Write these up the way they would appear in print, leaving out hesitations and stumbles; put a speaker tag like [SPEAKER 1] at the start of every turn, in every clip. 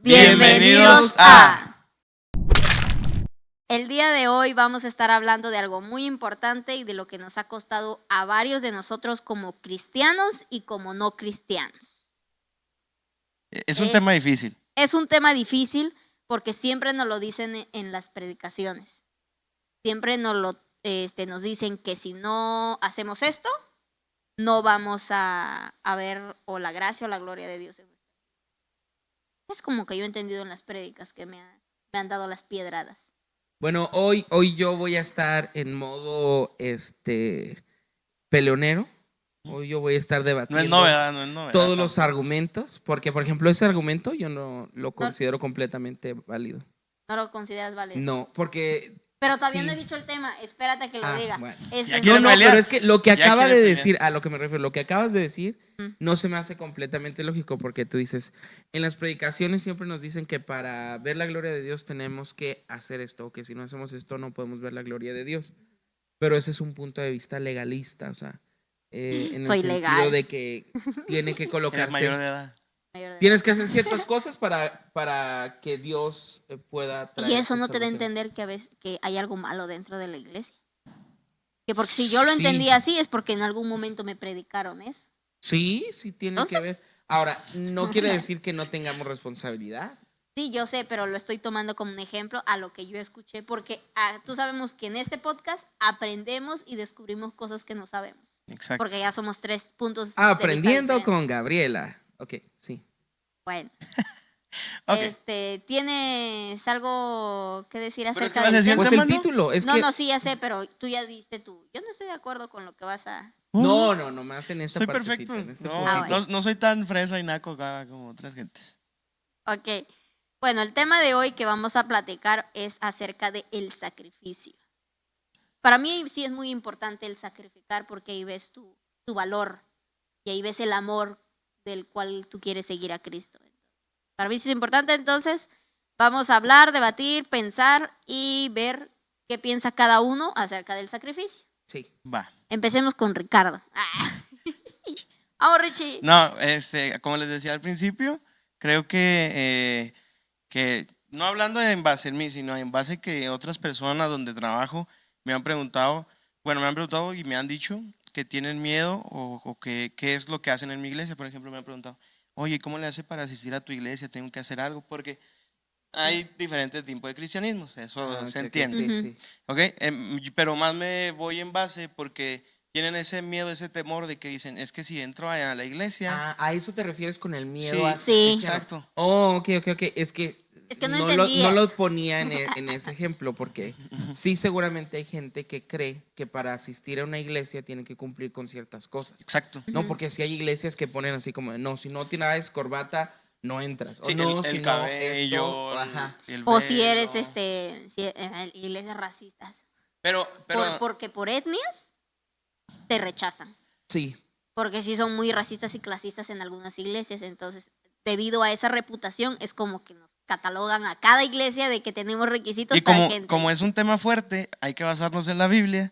[SPEAKER 1] Bienvenidos a...
[SPEAKER 2] El día de hoy vamos a estar hablando de algo muy importante y de lo que nos ha costado a varios de nosotros como cristianos y como no cristianos.
[SPEAKER 1] Es un tema difícil.
[SPEAKER 2] Es un tema difícil porque siempre nos lo dicen en las predicaciones. Siempre nos dicen que si no hacemos esto, no vamos a ver o la gracia o la gloria de Dios. Es como que yo he entendido en las prédicas que me han dado las piedradas.
[SPEAKER 3] Bueno, hoy yo voy a estar en modo peleonero. Hoy yo voy a estar debatiendo
[SPEAKER 1] No es novedad.
[SPEAKER 3] todos los argumentos, porque por ejemplo ese argumento yo no lo considero completamente válido.
[SPEAKER 2] ¿No lo consideras válido?
[SPEAKER 3] No, porque...
[SPEAKER 2] Pero todavía
[SPEAKER 3] sí.
[SPEAKER 2] no he dicho el tema, espérate que lo diga.
[SPEAKER 3] Bueno.
[SPEAKER 1] No,
[SPEAKER 3] pero es que lo que
[SPEAKER 1] Ya
[SPEAKER 3] acaba de
[SPEAKER 1] quiere
[SPEAKER 3] decir, a lo que me refiero, lo que acabas de decir, no se me hace completamente lógico, porque tú dices, en las predicaciones siempre nos dicen que para ver la gloria de Dios tenemos que hacer esto, que si no hacemos esto no podemos ver la gloria de Dios. Pero ese es un punto de vista legalista, o sea, en
[SPEAKER 2] Soy
[SPEAKER 3] el sentido
[SPEAKER 2] legal.
[SPEAKER 3] de que tiene que
[SPEAKER 1] Eres
[SPEAKER 3] colocarse...
[SPEAKER 1] mayor de edad.
[SPEAKER 3] Tienes que hacer ciertas cosas para que Dios pueda traer.
[SPEAKER 2] Y eso
[SPEAKER 3] su
[SPEAKER 2] no te da a
[SPEAKER 3] salvación.
[SPEAKER 2] entender que a veces que hay algo malo dentro de la iglesia. Que porque si yo lo
[SPEAKER 3] Sí.
[SPEAKER 2] entendí así es porque en algún momento me predicaron eso.
[SPEAKER 3] Sí, tiene que
[SPEAKER 2] Entonces-
[SPEAKER 3] ver. Ahora, no quiere decir que no tengamos responsabilidad.
[SPEAKER 2] Sí, yo sé, pero lo estoy tomando como un ejemplo a lo que yo escuché, porque tú sabemos que en este podcast aprendemos y descubrimos cosas que no sabemos.
[SPEAKER 1] Exacto.
[SPEAKER 2] Porque ya somos 3 puntos de vista
[SPEAKER 3] Aprendiendo
[SPEAKER 2] diferentes.
[SPEAKER 3] con Gabriela. Ok, sí.
[SPEAKER 2] Bueno.
[SPEAKER 1] Ok.
[SPEAKER 2] ¿Tienes algo que decir
[SPEAKER 1] Pero es
[SPEAKER 2] acerca
[SPEAKER 1] que vas a
[SPEAKER 2] del
[SPEAKER 1] decir
[SPEAKER 2] tema?
[SPEAKER 3] Pues
[SPEAKER 1] tema,
[SPEAKER 3] el
[SPEAKER 1] ¿no?
[SPEAKER 3] título es
[SPEAKER 2] No,
[SPEAKER 3] que...
[SPEAKER 2] no, sí, ya sé, pero tú ya diste tú. Yo no estoy de acuerdo con lo que vas a...
[SPEAKER 3] No, más en esta
[SPEAKER 1] Soy
[SPEAKER 3] partecita,
[SPEAKER 1] perfecto.
[SPEAKER 3] en este
[SPEAKER 1] No,
[SPEAKER 3] puntito.
[SPEAKER 1] no soy tan fresa y naco acá como otras gentes.
[SPEAKER 2] Ok. Bueno, el tema de hoy que vamos a platicar es acerca del sacrificio. Para mí sí es muy importante el sacrificar porque ahí ves tu valor y ahí ves el amor del cual tú quieres seguir a Cristo. Para mí sí es importante, entonces vamos a hablar, debatir, pensar y ver qué piensa cada uno acerca del sacrificio.
[SPEAKER 3] Sí.
[SPEAKER 1] Va.
[SPEAKER 2] Empecemos con Ricardo. Vamos, Richie.
[SPEAKER 1] No, como les decía al principio, creo que no hablando en base en mí, sino en base que otras personas donde trabajo me han preguntado y me han dicho que tienen miedo o que qué es lo que hacen en mi iglesia. Por ejemplo, me han preguntado, oye, ¿cómo le hace para asistir a tu iglesia? ¿Tengo que hacer algo? Porque hay diferentes tipos de cristianismos, eso
[SPEAKER 3] Ok,
[SPEAKER 1] se
[SPEAKER 3] ok,
[SPEAKER 1] entiende.
[SPEAKER 3] sí.
[SPEAKER 1] ¿Ok? Pero más me voy en base porque tienen ese miedo, ese temor de que dicen, es que si entro a la iglesia...
[SPEAKER 3] ¿A eso te refieres con el miedo?
[SPEAKER 1] Sí,
[SPEAKER 3] a...
[SPEAKER 2] Sí.
[SPEAKER 1] exacto.
[SPEAKER 3] Oh, ok. Es que
[SPEAKER 2] no
[SPEAKER 3] no
[SPEAKER 2] entendía.
[SPEAKER 3] lo ponía en ese ejemplo porque sí seguramente hay gente que cree que para asistir a una iglesia tiene que cumplir con ciertas cosas.
[SPEAKER 1] Exacto.
[SPEAKER 3] No, porque si hay iglesias que ponen así como, no, si no tienes corbata, no entras. O
[SPEAKER 1] Sí,
[SPEAKER 3] no,
[SPEAKER 1] el
[SPEAKER 3] si
[SPEAKER 1] cabello,
[SPEAKER 3] no esto, ajá.
[SPEAKER 1] el
[SPEAKER 2] O si
[SPEAKER 1] velo.
[SPEAKER 2] eres iglesias racistas.
[SPEAKER 1] Pero
[SPEAKER 2] Porque por etnias te rechazan.
[SPEAKER 3] Sí.
[SPEAKER 2] Porque sí son muy racistas y clasistas en algunas iglesias. Entonces, debido a esa reputación, es como que nos catalogan a cada iglesia de que tenemos requisitos
[SPEAKER 1] y
[SPEAKER 2] para que entre.
[SPEAKER 1] como es un tema fuerte, hay que basarnos en la Biblia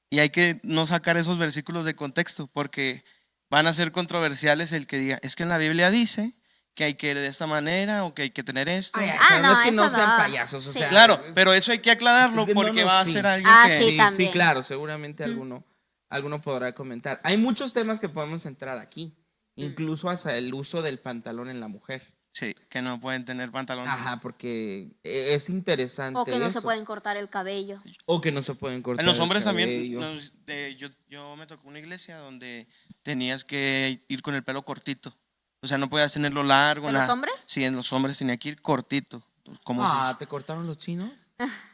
[SPEAKER 1] y hay que no sacar esos versículos de contexto porque van a ser controversiales el que diga, es que en la Biblia dice que hay que ir de esta manera o que hay que tener esto.
[SPEAKER 3] Ay,
[SPEAKER 2] Ah,
[SPEAKER 3] pero no
[SPEAKER 2] no,
[SPEAKER 3] es que no
[SPEAKER 2] eso
[SPEAKER 3] sean
[SPEAKER 2] no.
[SPEAKER 3] payasos, o
[SPEAKER 2] Sí.
[SPEAKER 3] sea.
[SPEAKER 1] Claro, pero eso hay que aclararlo
[SPEAKER 3] No,
[SPEAKER 1] porque
[SPEAKER 3] no,
[SPEAKER 1] va a
[SPEAKER 3] sí.
[SPEAKER 1] ser alguien
[SPEAKER 2] Ah,
[SPEAKER 1] que...
[SPEAKER 2] sí. también.
[SPEAKER 3] Claro, seguramente alguno podrá comentar. Hay muchos temas que podemos entrar aquí, incluso hasta el uso del pantalón en la mujer.
[SPEAKER 1] Sí, que no pueden tener pantalón.
[SPEAKER 3] Ajá, porque es interesante
[SPEAKER 2] O que no se
[SPEAKER 3] eso.
[SPEAKER 2] pueden cortar el cabello.
[SPEAKER 3] O que no se pueden cortar
[SPEAKER 1] En los
[SPEAKER 3] el
[SPEAKER 1] hombres también,
[SPEAKER 3] cabello.
[SPEAKER 1] yo me tocó una iglesia donde tenías que ir con el pelo cortito. O sea, no podías tenerlo largo.
[SPEAKER 2] ¿En los hombres?
[SPEAKER 1] Sí, en los hombres tenía que ir cortito. Como
[SPEAKER 3] ¿Te cortaron los chinos?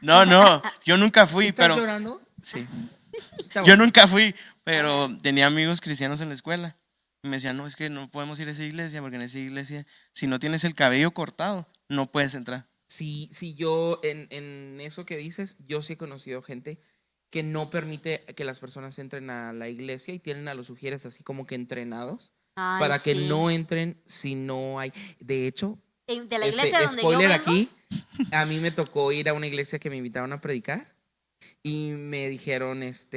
[SPEAKER 1] No, yo nunca fui,
[SPEAKER 3] ¿Estás
[SPEAKER 1] pero...
[SPEAKER 3] llorando?
[SPEAKER 1] Sí.
[SPEAKER 3] Está
[SPEAKER 1] Yo
[SPEAKER 3] bueno.
[SPEAKER 1] nunca fui, pero tenía amigos cristianos en la escuela. Y me decían, no, es que no podemos ir a esa iglesia porque en esa iglesia, si no tienes el cabello cortado, no puedes entrar.
[SPEAKER 3] Sí, yo en eso que dices, yo sí he conocido gente que no permite que las personas entren a la iglesia y tienen a los sugieres así como que entrenados
[SPEAKER 2] Ay,
[SPEAKER 3] para que
[SPEAKER 2] sí.
[SPEAKER 3] no entren si no hay. De hecho,
[SPEAKER 2] De la iglesia donde
[SPEAKER 3] spoiler
[SPEAKER 2] yo vengo.
[SPEAKER 3] aquí, a mí me tocó ir a una iglesia que me invitaron a predicar y me dijeron, antes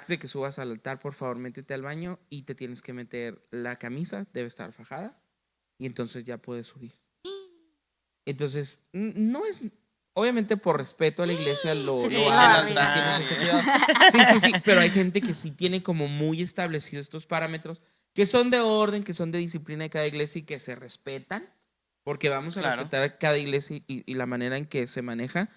[SPEAKER 3] de que subas al altar, por favor, métete al baño y te tienes que meter la camisa, debe estar fajada y entonces ya puedes subir. Entonces, no es, obviamente por respeto a la iglesia
[SPEAKER 2] Sí,
[SPEAKER 3] lo
[SPEAKER 2] claro,
[SPEAKER 3] haces,
[SPEAKER 2] sí.
[SPEAKER 3] sí tienes ese cuidado. Sí, pero hay gente que sí tiene como muy establecidos estos parámetros que son de orden, que son de disciplina de cada iglesia y que se respetan, porque vamos a
[SPEAKER 1] Claro.
[SPEAKER 3] respetar cada iglesia y la manera en que se maneja,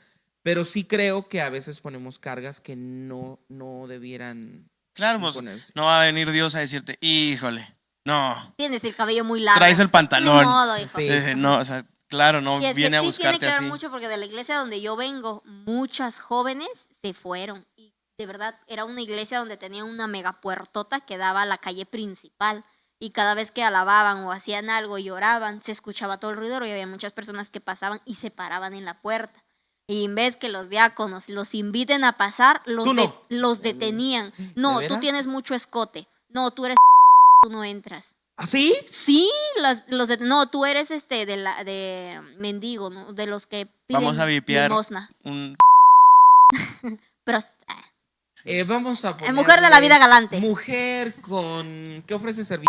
[SPEAKER 3] pero sí creo que a veces ponemos cargas que no debieran
[SPEAKER 1] Claro, pues
[SPEAKER 3] imponerse.
[SPEAKER 1] no va a venir Dios a decirte, híjole, no,
[SPEAKER 2] Tienes el cabello muy largo.
[SPEAKER 1] traes el pantalón.
[SPEAKER 2] Ni modo, hijo.
[SPEAKER 3] Sí.
[SPEAKER 1] No, o sea, claro, no
[SPEAKER 2] Y es
[SPEAKER 1] viene
[SPEAKER 2] que
[SPEAKER 1] a
[SPEAKER 2] sí tiene
[SPEAKER 1] buscarte
[SPEAKER 2] que ver
[SPEAKER 1] así.
[SPEAKER 2] mucho porque de la iglesia donde yo vengo, muchas jóvenes se fueron. Y de verdad, era una iglesia donde tenía una mega puertota que daba a la calle principal. Y cada vez que alababan o hacían algo y lloraban, se escuchaba todo el ruido y había muchas personas que pasaban y se paraban en la puerta. Y en vez que los diáconos los inviten a pasar,
[SPEAKER 3] Tú no.
[SPEAKER 2] los detenían. No,
[SPEAKER 3] ¿De
[SPEAKER 2] tú
[SPEAKER 3] veras?
[SPEAKER 2] tienes mucho escote. No, tú eres tú no entras.
[SPEAKER 3] ¿Así?
[SPEAKER 2] Sí, no, tú eres de mendigo, ¿no? De los que piden
[SPEAKER 1] Vamos a vipear
[SPEAKER 2] limosna.
[SPEAKER 1] un...
[SPEAKER 2] Pero
[SPEAKER 3] Vamos a poner.
[SPEAKER 2] mujer de la vida galante.
[SPEAKER 3] Mujer con. ¿Qué ofrece servicio?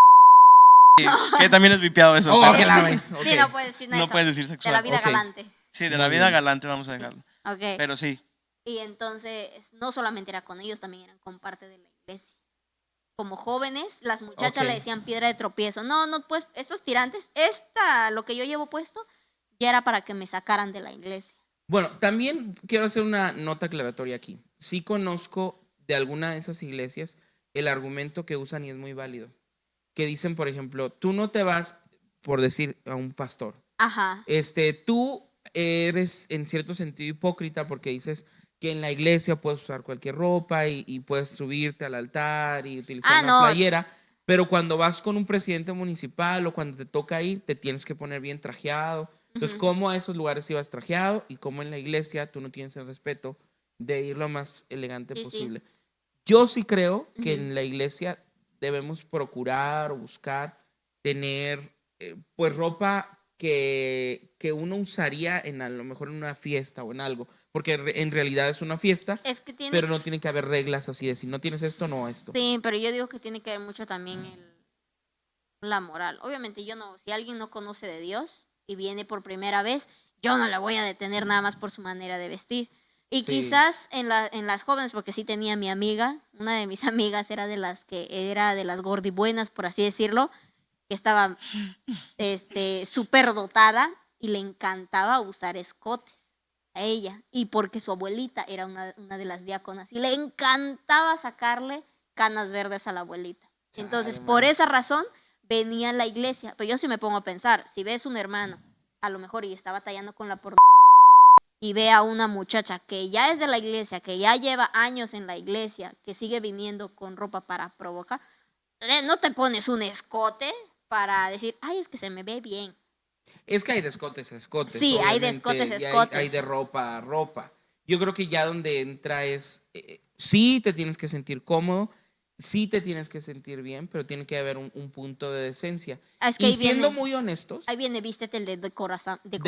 [SPEAKER 1] que también es vipiado eso.
[SPEAKER 3] Oh,
[SPEAKER 1] pero-
[SPEAKER 3] que la ves.
[SPEAKER 2] Sí,
[SPEAKER 3] ok.
[SPEAKER 2] no puedes decir nada
[SPEAKER 1] No
[SPEAKER 2] de eso.
[SPEAKER 1] puedes decir
[SPEAKER 2] De
[SPEAKER 1] sexual.
[SPEAKER 2] la vida
[SPEAKER 3] Ok.
[SPEAKER 2] galante.
[SPEAKER 1] Sí, de
[SPEAKER 3] Muy
[SPEAKER 1] la vida
[SPEAKER 3] bien.
[SPEAKER 1] galante vamos a dejarlo.
[SPEAKER 2] Ok.
[SPEAKER 1] Pero sí,
[SPEAKER 2] Y entonces, no solamente era con ellos, también eran con parte de la iglesia. Como jóvenes, las muchachas
[SPEAKER 3] Ok.
[SPEAKER 2] le decían piedra de tropiezo. No, pues estos tirantes, lo que yo llevo puesto, ya era para que me sacaran de la iglesia.
[SPEAKER 3] Bueno, también quiero hacer una nota aclaratoria aquí. Sí conozco de alguna de esas iglesias el argumento que usan y es muy válido. Que dicen, por ejemplo, tú no te vas, por decir a un pastor,
[SPEAKER 2] Ajá.
[SPEAKER 3] tú eres en cierto sentido hipócrita porque dices que en la iglesia puedes usar cualquier ropa y puedes subirte al altar y utilizar
[SPEAKER 2] Ah,
[SPEAKER 3] una
[SPEAKER 2] no.
[SPEAKER 3] playera, pero cuando vas con un presidente municipal o cuando te toca ir, te tienes que poner bien trajeado. Entonces,
[SPEAKER 2] Ujú.
[SPEAKER 3] ¿cómo a esos lugares ibas trajeado y cómo en la iglesia tú no tienes el respeto de ir lo más elegante
[SPEAKER 2] Sí, sí.
[SPEAKER 3] posible? Yo sí creo que
[SPEAKER 2] Ujú.
[SPEAKER 3] en la iglesia debemos procurar o buscar tener pues ropa que uno usaría a lo mejor en una fiesta o en algo, porque en realidad es una fiesta,
[SPEAKER 2] Es que tiene.
[SPEAKER 3] pero no tiene que haber reglas así de si no tienes esto, no esto.
[SPEAKER 2] Sí, pero yo digo que tiene que ver mucho también la moral. Obviamente yo no, si alguien no conoce de Dios y viene por primera vez, yo no la voy a detener nada más por su manera de vestir. Y
[SPEAKER 3] Sí.
[SPEAKER 2] quizás en las jóvenes, porque sí tenía mi amiga, una de mis amigas era de las gordibuenas, por así decirlo, que estaba súper dotada y le encantaba usar escotes a ella. Y porque su abuelita era una de las diáconas y le encantaba sacarle canas verdes a la abuelita. Entonces,
[SPEAKER 3] Chale,
[SPEAKER 2] por
[SPEAKER 3] man.
[SPEAKER 2] esa razón, venía a la iglesia. Pero yo sí me pongo a pensar, si ves un hermano, a lo mejor y está batallando con la y ve a una muchacha que ya es de la iglesia, que ya lleva años en la iglesia, que sigue viniendo con ropa para provocar, no te pones un escote para decir, ay, es que se me ve bien.
[SPEAKER 3] Es que hay de escotes a escotes.
[SPEAKER 2] Sí, hay de
[SPEAKER 3] obviamente,
[SPEAKER 2] escotes a
[SPEAKER 3] y
[SPEAKER 2] escotes.
[SPEAKER 3] hay de ropa a ropa. Yo creo que ya donde entra es, sí te tienes que sentir cómodo, sí te tienes que sentir bien, pero tiene que haber un punto de decencia.
[SPEAKER 2] Es que
[SPEAKER 3] Y
[SPEAKER 2] ahí
[SPEAKER 3] siendo
[SPEAKER 2] viene,
[SPEAKER 3] muy honestos,
[SPEAKER 2] ahí viene vístete el de
[SPEAKER 3] decorosamente,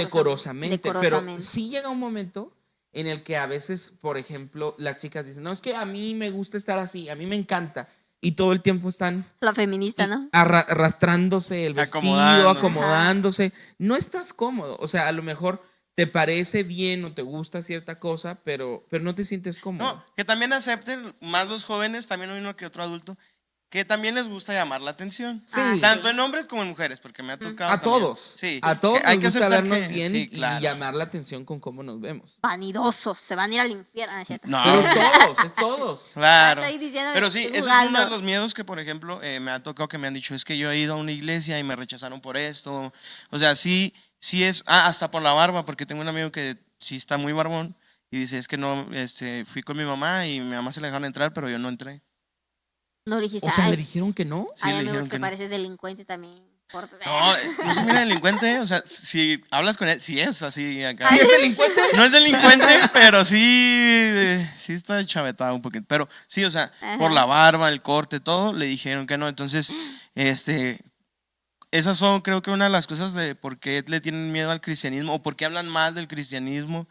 [SPEAKER 3] pero
[SPEAKER 2] decorosamente.
[SPEAKER 3] sí llega un momento en el que a veces, por ejemplo, las chicas dicen, no, es que a mí me gusta estar así, a mí me encanta, y todo el tiempo están
[SPEAKER 2] La feminista, ¿no?
[SPEAKER 3] arrastrándose el vestido,
[SPEAKER 1] Acomodándose.
[SPEAKER 3] acomodándose. No estás cómodo. O sea, a lo mejor te parece bien o te gusta cierta cosa, pero no te sientes cómodo.
[SPEAKER 1] no, que también acepten más los jóvenes, también uno que otro adulto, que también les gusta llamar la atención.
[SPEAKER 3] Sí.
[SPEAKER 2] Ah,
[SPEAKER 1] Tanto en hombres como en mujeres, porque me ha tocado
[SPEAKER 3] A
[SPEAKER 1] también.
[SPEAKER 3] todos.
[SPEAKER 1] Sí.
[SPEAKER 3] A todos
[SPEAKER 1] que hay
[SPEAKER 3] nos
[SPEAKER 1] que
[SPEAKER 3] gusta
[SPEAKER 1] aceptar
[SPEAKER 3] vernos
[SPEAKER 1] que-
[SPEAKER 3] bien
[SPEAKER 1] sí,
[SPEAKER 3] y
[SPEAKER 1] claro.
[SPEAKER 3] llamar la atención con cómo nos vemos.
[SPEAKER 2] Vanidosos, se van a ir al infierno, ¿no es cierto?
[SPEAKER 1] No.
[SPEAKER 3] Pero es todos, es todos.
[SPEAKER 1] Claro.
[SPEAKER 2] Estoy diciendo,
[SPEAKER 1] Pero sí,
[SPEAKER 2] estoy
[SPEAKER 1] ese es uno
[SPEAKER 2] jugando.
[SPEAKER 1] de los miedos que, por ejemplo, me ha tocado que me han dicho, es que yo he ido a una iglesia y me rechazaron por esto. O sea, sí es, hasta por la barba, porque tengo un amigo que sí está muy barbón y dice, es que no, fui con mi mamá y mi mamá se le dejaron entrar, pero yo no entré.
[SPEAKER 2] No le dijiste,
[SPEAKER 3] O sea,
[SPEAKER 2] ay,
[SPEAKER 3] le dijeron que no.
[SPEAKER 1] Sí,
[SPEAKER 2] hay
[SPEAKER 1] le
[SPEAKER 2] amigos
[SPEAKER 1] dijeron
[SPEAKER 2] que
[SPEAKER 1] no.
[SPEAKER 2] pareces delincuente también.
[SPEAKER 1] No, no se mira delincuente, o sea, si hablas con él, sí es así acá.
[SPEAKER 3] ¿Sí es delincuente?
[SPEAKER 1] No es delincuente, pero sí está chavetado un poquito. Pero sí, o sea,
[SPEAKER 2] Ajá.
[SPEAKER 1] por la barba, el corte, todo, le dijeron que no. Entonces, esas son creo que una de las cosas de por qué le tienen miedo al cristianismo, o por qué hablan mal del cristianismo,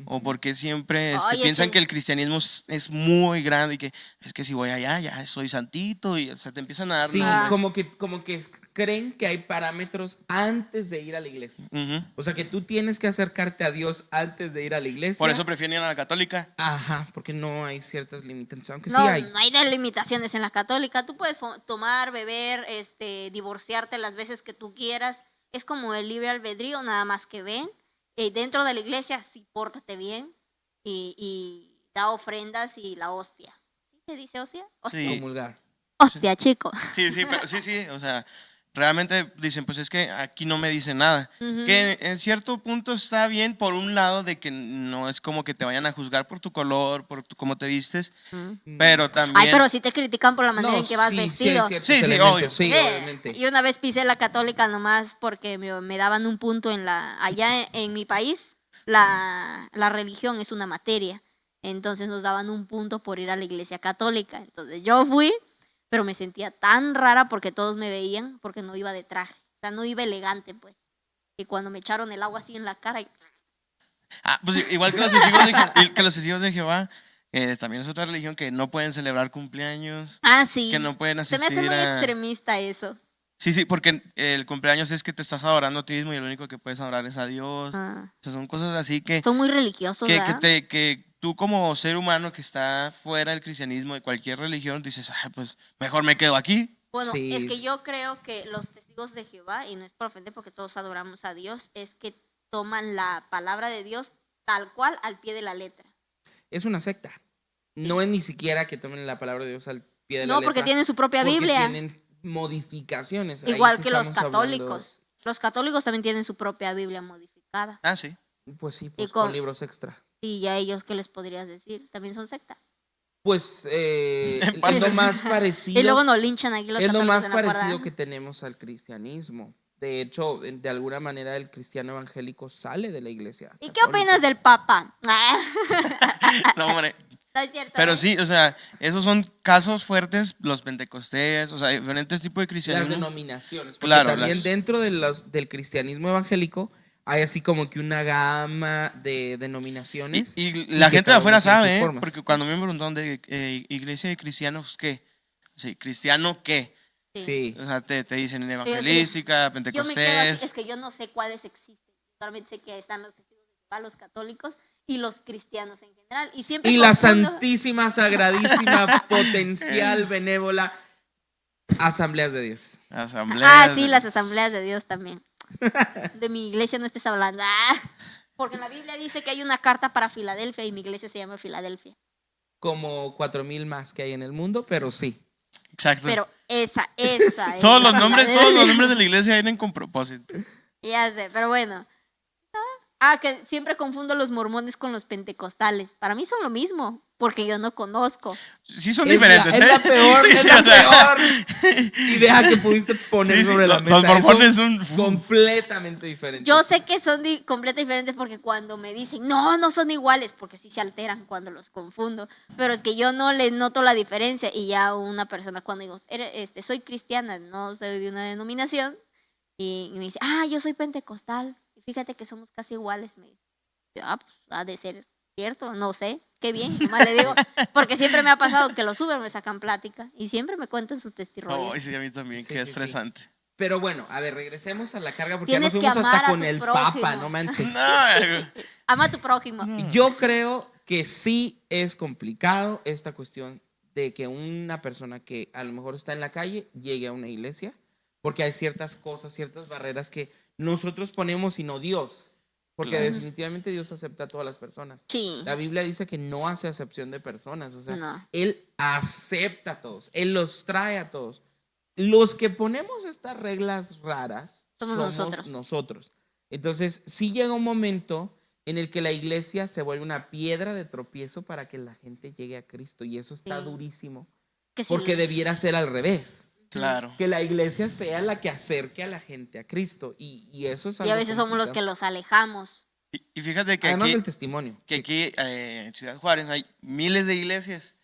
[SPEAKER 1] o por qué siempre
[SPEAKER 2] Ay, es
[SPEAKER 1] piensan
[SPEAKER 2] que-
[SPEAKER 1] que el cristianismo es muy grande y que es que si voy allá ya soy santito y o sea, te empiezan a dar
[SPEAKER 3] Sí,
[SPEAKER 1] nombres.
[SPEAKER 3] como que creen que hay parámetros antes de ir a la iglesia.
[SPEAKER 1] Ujú.
[SPEAKER 3] O sea, que tú tienes que acercarte a Dios antes de ir a la iglesia.
[SPEAKER 1] Por eso prefieren ir a la católica.
[SPEAKER 3] Ajá, porque no hay ciertas limitaciones, aunque
[SPEAKER 2] No,
[SPEAKER 3] sí hay.
[SPEAKER 2] no hay limitaciones en la católica. Tú puedes tomar, beber, divorciarte las veces que tú quieras. Es como el libre albedrío, nada más que ven. Dentro de la iglesia, sí, pórtate bien y da ofrendas y la hostia. ¿Sí se dice hostia? Hostia,
[SPEAKER 1] Sí.
[SPEAKER 3] Comulgar.
[SPEAKER 2] hostia, chico.
[SPEAKER 1] Sí, sí, pero sí, o sea, realmente dicen, pues es que aquí no me dice nada.
[SPEAKER 2] Ujú.
[SPEAKER 1] Que en cierto punto está bien por un lado de que no es como que te vayan a juzgar por tu color, por cómo te vistes, pero también...
[SPEAKER 2] Ay, pero sí te critican por la manera
[SPEAKER 3] No,
[SPEAKER 2] en que vas
[SPEAKER 3] sí, sí hay
[SPEAKER 2] vestido.
[SPEAKER 3] ciertos
[SPEAKER 1] Sí, sí,
[SPEAKER 3] elementos,
[SPEAKER 1] obvio.
[SPEAKER 3] sí, obviamente.
[SPEAKER 2] Y una vez pisé la católica nomás porque me daban un punto allá en mi país, la religión es una materia. Entonces nos daban un punto por ir a la iglesia católica. Entonces yo fui, pero me sentía tan rara porque todos me veían porque no iba de traje. O sea, no iba elegante, pues. Y cuando me echaron el agua así en la cara,
[SPEAKER 1] Ah, pues igual que los testigos que los testigos de Jehová, también es otra religión que no pueden celebrar cumpleaños,
[SPEAKER 2] sí.
[SPEAKER 1] que no pueden
[SPEAKER 2] Se me hace
[SPEAKER 1] asistir
[SPEAKER 2] muy
[SPEAKER 1] a...
[SPEAKER 2] extremista eso.
[SPEAKER 1] Sí, sí, porque el cumpleaños es que te estás adorando a ti mismo y lo único que puedes adorar es a Dios.
[SPEAKER 2] Ah.
[SPEAKER 1] O sea, son cosas así que...
[SPEAKER 2] Son muy religiosos, ¿verdad?
[SPEAKER 1] que tú como ser humano que está fuera del cristianismo, de cualquier religión, dices, "Ay, pues mejor me quedo aquí".
[SPEAKER 2] Bueno,
[SPEAKER 3] Sí.
[SPEAKER 2] es que yo creo que los testigos de Jehová, y no es por ofender porque todos adoramos a Dios, es que toman la palabra de Dios tal cual al pie de la letra.
[SPEAKER 3] Es una secta. No es ni siquiera que tomen la palabra de Dios al pie de la
[SPEAKER 2] No,
[SPEAKER 3] letra.
[SPEAKER 2] porque tienen su propia
[SPEAKER 3] porque
[SPEAKER 2] Biblia.
[SPEAKER 3] tienen modificaciones. Ahí
[SPEAKER 2] Igual
[SPEAKER 3] sí
[SPEAKER 2] que los
[SPEAKER 3] estamos
[SPEAKER 2] católicos.
[SPEAKER 3] hablando-
[SPEAKER 2] Los católicos también tienen su propia Biblia modificada.
[SPEAKER 1] Ah, sí.
[SPEAKER 3] Pues sí,
[SPEAKER 2] Y
[SPEAKER 3] pues
[SPEAKER 2] con-
[SPEAKER 3] con libros extra.
[SPEAKER 2] Y ya ellos, ¿qué les podrías decir? También son secta.
[SPEAKER 3] Pues
[SPEAKER 1] En
[SPEAKER 3] es
[SPEAKER 1] parte
[SPEAKER 3] lo
[SPEAKER 1] sí.
[SPEAKER 3] más parecido.
[SPEAKER 2] Y luego nos linchan aquí los
[SPEAKER 3] Es lo
[SPEAKER 2] católicos
[SPEAKER 3] más
[SPEAKER 2] en la cuerda.
[SPEAKER 3] parecido que tenemos al cristianismo. De hecho, de alguna manera el cristiano evangélico sale de la iglesia.
[SPEAKER 2] ¿Y qué opinas del Papa?
[SPEAKER 1] No, hombre.
[SPEAKER 2] No es cierto,
[SPEAKER 1] Pero
[SPEAKER 2] ¿eh?
[SPEAKER 1] sí, o sea, esos son casos fuertes, los pentecostés, o sea, diferentes tipos de
[SPEAKER 3] Las
[SPEAKER 1] cristianismo.
[SPEAKER 3] denominaciones. Porque
[SPEAKER 1] Claro,
[SPEAKER 3] también
[SPEAKER 1] las-
[SPEAKER 3] dentro de del cristianismo evangélico hay así como que una gama de denominaciones.
[SPEAKER 1] Y la
[SPEAKER 3] que
[SPEAKER 1] gente de
[SPEAKER 3] cada
[SPEAKER 1] afuera
[SPEAKER 3] uno tiene sus
[SPEAKER 1] sabe, ¿eh?
[SPEAKER 3] formas.
[SPEAKER 1] Porque cuando me preguntaron de iglesia de cristianos, ¿qué? Sí, ¿cristiano qué?
[SPEAKER 3] Sí.
[SPEAKER 1] O sea, te dicen
[SPEAKER 2] es que
[SPEAKER 1] evangelística,
[SPEAKER 2] Yo me quedo
[SPEAKER 1] pentecostés.
[SPEAKER 2] así, es que yo no sé cuáles existen. Solamente sé que están los testigos de Jehová, los católicos y los cristianos en general. Y siempre
[SPEAKER 3] Y la
[SPEAKER 2] confundo-
[SPEAKER 3] santísima, sagradísima, potencial, benévola Asambleas de Dios.
[SPEAKER 1] Asambleas.
[SPEAKER 2] Sí, las asambleas de Dios también. De mi iglesia no estés hablando. Porque en la Biblia dice que hay una carta para Filadelfia y mi iglesia se llama Filadelfia.
[SPEAKER 3] Como 4,000 más que hay en el mundo, pero sí.
[SPEAKER 1] Exacto.
[SPEAKER 2] Pero esa es
[SPEAKER 1] todos
[SPEAKER 2] la
[SPEAKER 1] los nombres
[SPEAKER 2] Filadelfia.
[SPEAKER 1] de la iglesia vienen con propósito.
[SPEAKER 2] Ya sé, pero bueno. Que siempre confundo los mormones con los pentecostales. Para mí son lo mismo, porque yo no conozco.
[SPEAKER 1] Sí son
[SPEAKER 3] Es
[SPEAKER 1] diferentes,
[SPEAKER 3] es la peor,
[SPEAKER 1] Sí,
[SPEAKER 3] es
[SPEAKER 1] sí,
[SPEAKER 3] la
[SPEAKER 1] o sea,
[SPEAKER 3] peor idea que pudiste poner
[SPEAKER 1] Sí, sí,
[SPEAKER 3] sobre la
[SPEAKER 1] los
[SPEAKER 3] mesa.
[SPEAKER 1] mormones
[SPEAKER 3] Son
[SPEAKER 1] son-
[SPEAKER 3] completamente diferentes.
[SPEAKER 2] Yo sé que son completamente diferentes porque cuando me dicen, no son iguales, porque sí se alteran cuando los confundo, pero es que yo no les noto la diferencia y ya una persona cuando digo, soy cristiana, no soy de una denominación, y me dice, yo soy pentecostal, y fíjate que somos casi iguales, me dice, pues ha de ser cierto, no sé, qué bien, nomás le digo, porque siempre me ha pasado que los Uber me sacan plática y siempre me cuentan sus testimonios.
[SPEAKER 1] Ay, sí, a mí también,
[SPEAKER 3] Sí,
[SPEAKER 1] qué
[SPEAKER 3] sí, sí.
[SPEAKER 1] estresante.
[SPEAKER 3] Pero bueno, a ver, regresemos a la carga porque ya
[SPEAKER 2] Tienes
[SPEAKER 3] nos
[SPEAKER 2] que
[SPEAKER 3] fuimos
[SPEAKER 2] amar
[SPEAKER 3] hasta
[SPEAKER 2] a
[SPEAKER 3] con
[SPEAKER 2] tu
[SPEAKER 3] el
[SPEAKER 2] prójimo.
[SPEAKER 3] Papa, no manches.
[SPEAKER 1] No,
[SPEAKER 2] Ama a tu prójimo.
[SPEAKER 3] Yo creo que sí es complicado esta cuestión de que una persona que a lo mejor está en la calle llegue a una iglesia, porque hay ciertas cosas, ciertas barreras que nosotros ponemos y no Dios, porque
[SPEAKER 1] Claro.
[SPEAKER 3] definitivamente Dios acepta a todas las personas.
[SPEAKER 2] Sí.
[SPEAKER 3] La Biblia dice que no hace acepción de personas, o sea,
[SPEAKER 2] No.
[SPEAKER 3] Él acepta a todos, Él los trae a todos. Los que ponemos estas reglas raras
[SPEAKER 2] Somos
[SPEAKER 3] nosotros. Entonces, sí llega un momento en el que la iglesia se vuelve una piedra de tropiezo para que la gente llegue a Cristo, y eso está
[SPEAKER 2] Sí.
[SPEAKER 3] durísimo,
[SPEAKER 2] Que sí,
[SPEAKER 3] porque debiera ser al revés.
[SPEAKER 1] claro.
[SPEAKER 3] Que la iglesia sea la que acerque a la gente a Cristo, y eso es algo
[SPEAKER 2] y a veces somos los que
[SPEAKER 3] complicado.
[SPEAKER 2] los alejamos.
[SPEAKER 1] Y fíjate que
[SPEAKER 3] Además
[SPEAKER 1] aquí,
[SPEAKER 3] del testimonio.
[SPEAKER 1] en Ciudad Juárez hay miles de iglesias,